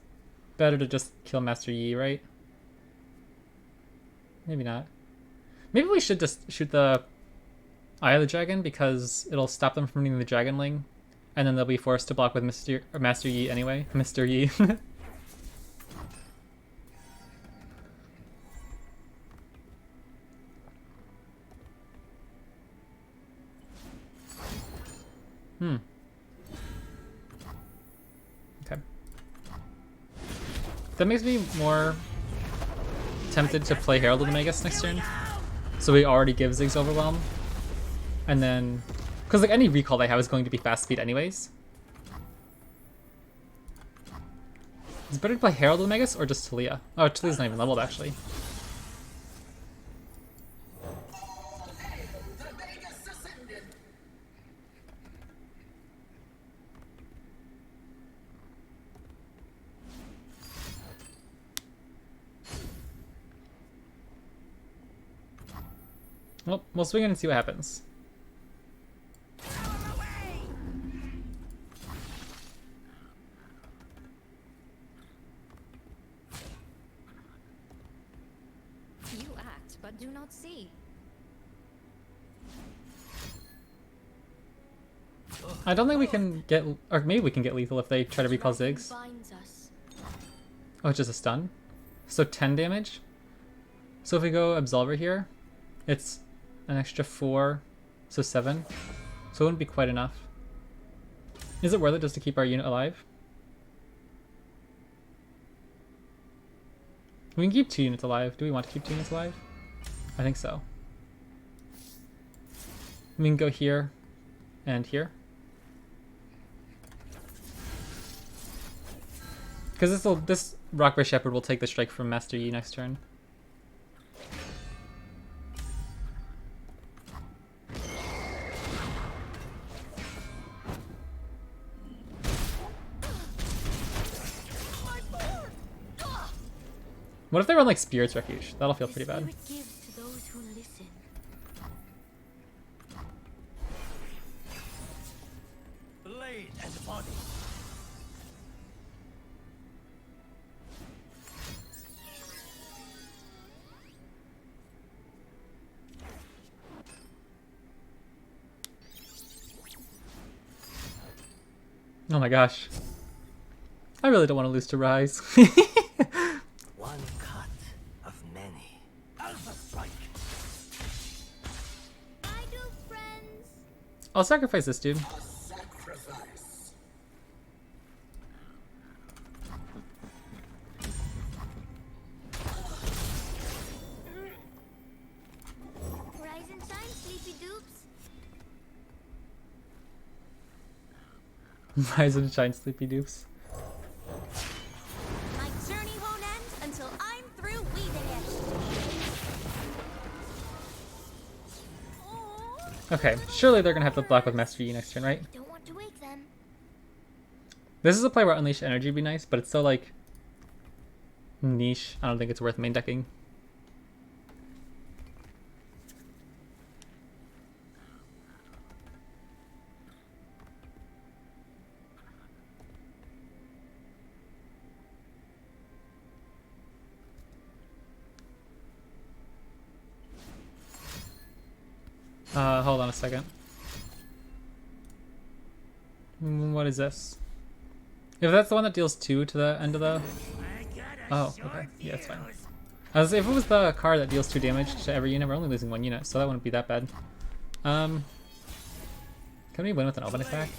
better to just kill Master Yi, right? Maybe not. Maybe we should just shoot the Eye of the Dragon because it'll stop them from needing the Dragonling, and then they'll be forced to block with Master Yi anyway. Mr. Yi. Okay. That makes me more tempted to play Herald of the Magus next turn. So we already give Ziggs Overwhelm. And then... because like any recall they have is going to be fast speed anyways. Is it better to play Herald of the Magus or just Taliyah? Oh, Taliyah's not even leveled actually. Well, we'll swing in and see what happens. You act, but do not see. I don't think we can get, or maybe we can get lethal if they try to recall Ziggs. Binds us. Oh, it's just a stun? So 10 damage? So if we go Absolver here, it's an extra 4, so 7. So it wouldn't be quite enough. Is it worth it just to keep our unit alive? We can keep 2 units alive. Do we want to keep 2 units alive? I think so. We can go here and here. Because this Rockbear Shepherd will take the strike from Master Yi next turn. What if they run like Spirit's Refuge? That'll feel pretty bad. Spirit gives to those who listen. Blade and body. Oh my gosh. I really don't want to lose to Rise. One cut of many. Alpha strike. I do, friends. I'll sacrifice this dude. Sacrifice. Rise and shine, sleepy dupes. Rise and shine, sleepy dupes. My journey won't end until I'm through weaving it. Aw, Okay, surely they're gonna have to block with Master Yi next turn, right? don't want to wake them. This is a play where Unleash Energy would be nice, but it's so like niche. I don't think it's worth main decking. Hold on a second. What is this? If that's the one that deals 2 to the end of the... Oh, okay. Yeah, it's fine. As if it was the card that deals 2 damage to every unit, we're only losing 1 unit, so that wouldn't be that bad. Can we win with an open attack?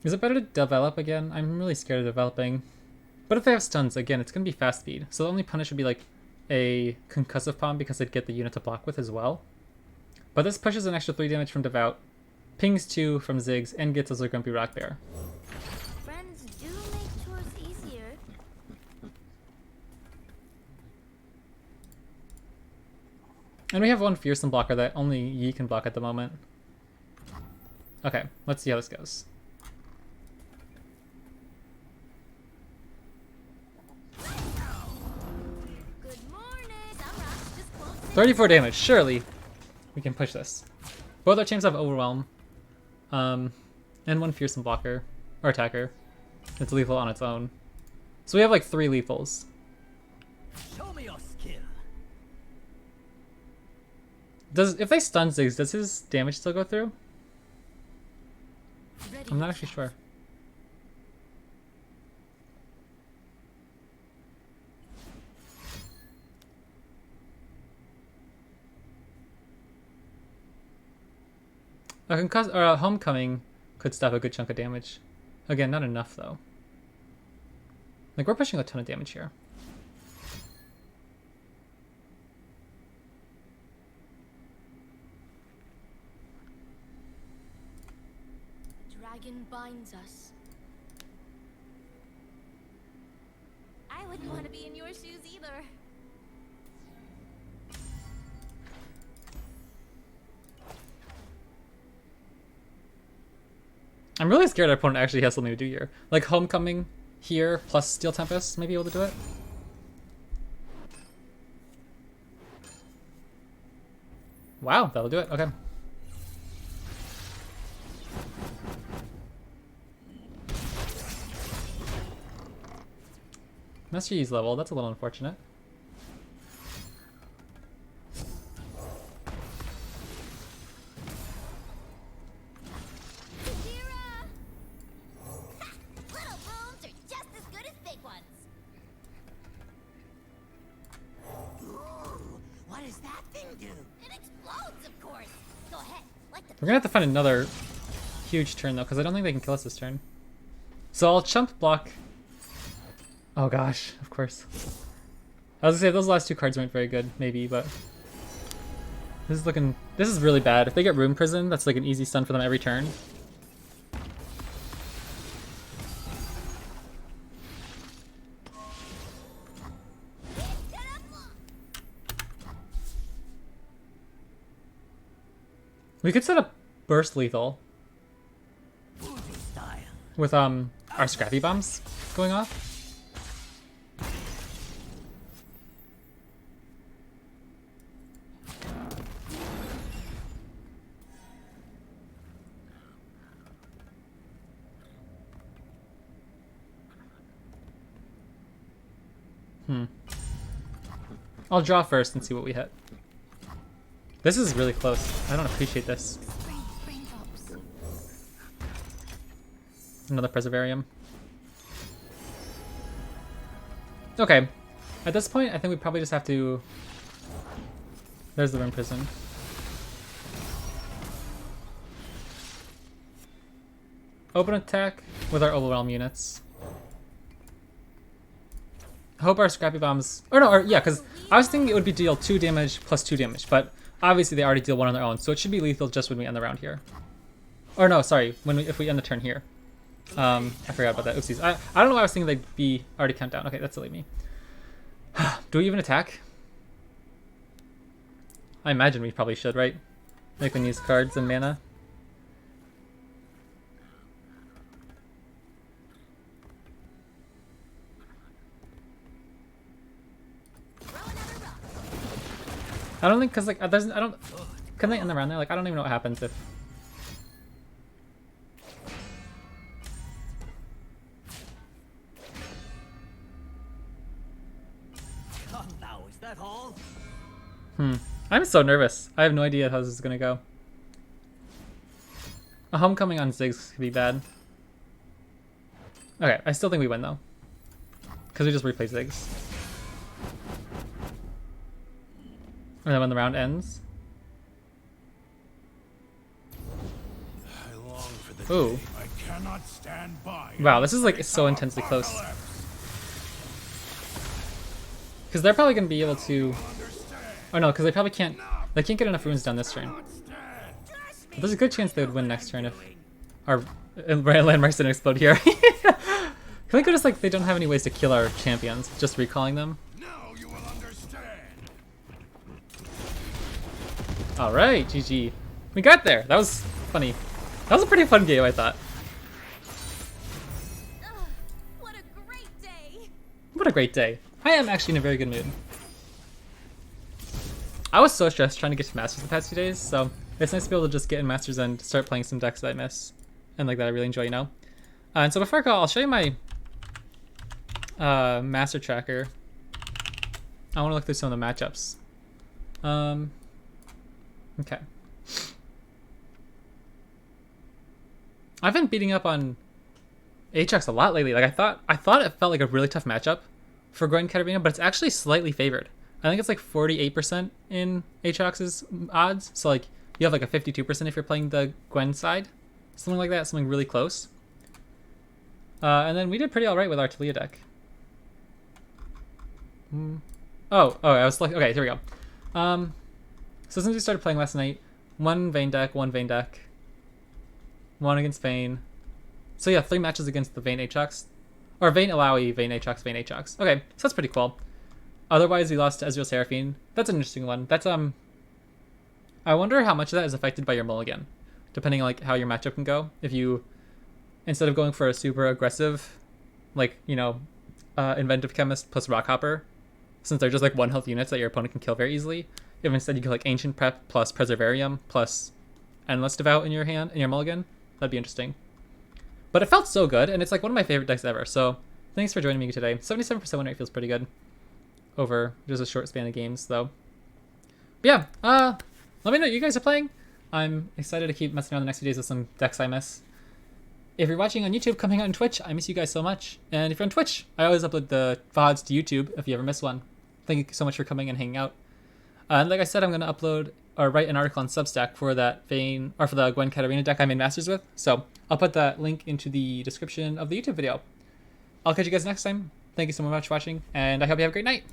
Is it better to develop again? I'm really scared of developing. But if they have stuns, again, it's going to be fast speed. So the only punish would be like a concussive palm because they'd get the unit to block with as well. But this pushes an extra 3 damage from Devout, pings 2 from Ziggs, and gets us a Grumpy Rock Bear. Friends do make chores easier. And we have one fearsome blocker that only Yi can block at the moment. Okay, let's see how this goes. Good morning. Aatrox just quotes 34 damage, surely we can push this. Both our champs have Overwhelm. And one fearsome blocker, or attacker. It's lethal on its own. So we have like 3 lethals. Show me your skill. If they stun Ziggs, does his damage still go through? ready. I'm not actually sure. A homecoming could stop a good chunk of damage. Again, not enough though. Like we're pushing a ton of damage here. Dragon binds us. I wouldn't want to be in your shoes either. I'm really scared our opponent actually has something to do here. Like homecoming here plus Steel Tempest may be able to do it. Wow, that'll do it. Okay. Master Yi's level, that's a little unfortunate. Little brooms are just as good as big ones. What does that thing do? It explodes, of course. Go ahead, We're gonna have to find another huge turn though, because I don't think they can kill us this turn. So I'll chump block. Oh gosh, of course. I was gonna say those last two cards weren't very good, maybe, but this is really bad. If they get Rune Prison, that's like an easy stun for them every turn. We could set up burst lethal with our scrappy bombs going off. I'll draw first and see what we hit. This is really close. I don't appreciate this. Another Preservarium. Okay. At this point, I think we probably just have to... There's the Rune Prison. Open attack with our Overwhelm units. Hope our Scrappy Bombs... yeah, because I was thinking it would be deal 2 damage plus 2 damage, but obviously they already deal 1 on their own, so it should be lethal just when we end the round here. Or no, sorry, if we end the turn here. I forgot about that. Oopsies. I don't know why I was thinking they'd be already countdown. Okay, that's silly me. Do we even attack? I imagine we probably should, right? Like when use cards and mana. I don't think, cause like can they end the round there? Like I don't even know what happens if. Come now, is that all? I'm so nervous. I have no idea how this is gonna go. A homecoming on Ziggs could be bad. Okay, I still think we win though, cause we just replay Ziggs. And then when the round ends. I long for the Ooh. day I cannot stand by. Wow, this is like so intensely close. Because they're probably gonna be able to. Oh no, because they probably can't. They can't get enough runes done this turn. But there's a good chance they would win next turn if our landmarks didn't explode here. Can we go just like they don't have any ways to kill our champions, just recalling them? Alright, GG. We got there. That was funny. That was a pretty fun game, I thought. What a great day! What a great day. I am actually in a very good mood. I was so stressed trying to get to Masters the past few days, so it's nice to be able to just get in Masters and start playing some decks that I miss. And like that I really enjoy, you know? And so before I go, I'll show you my Master Tracker. I want to look through some of the matchups. Okay. I've been beating up on Aatrox a lot lately. Like I thought it felt like a really tough matchup for Gwen Katarina, but it's actually slightly favored. I think it's like 48% in Aatrox's odds. So like you have like a 52% if you're playing the Gwen side. Something like that, something really close. And then we did pretty alright with our Taliyah deck. I was like, okay, here we go. So since we started playing last night, one Vayne deck, one against Vayne. So yeah, 3 matches against the Vayne Aatrox. Or Vayne Alawi, Vayne Aatrox, Vayne Aatrox. Okay, so that's pretty cool. Otherwise, we lost to Ezreal Seraphine. That's an interesting one. That's, I wonder how much of that is affected by your mulligan. Depending on like how your matchup can go. If you, instead of going for a super aggressive, like, you know, Inventive Chemist plus Rockhopper, since they're just like 1 health units that your opponent can kill very easily, if instead you go like Ancient Prep plus Preservarium plus Endless Devout in your hand, in your mulligan, that'd be interesting. But it felt so good, and it's like one of my favorite decks ever, so thanks for joining me today. 77% win rate feels pretty good over just a short span of games, though. But yeah, let me know what you guys are playing. I'm excited to keep messing around the next few days with some decks I miss. If you're watching on YouTube, come hang out on Twitch. I miss you guys so much. And if you're on Twitch, I always upload the VODs to YouTube if you ever miss one. Thank you so much for coming and hanging out. And like I said, I'm going to upload or write an article on Substack for that Vayne or for the Gwen Katarina deck I made masters with. So I'll put that link into the description of the YouTube video. I'll catch you guys next time. Thank you so much for watching, and I hope you have a great night.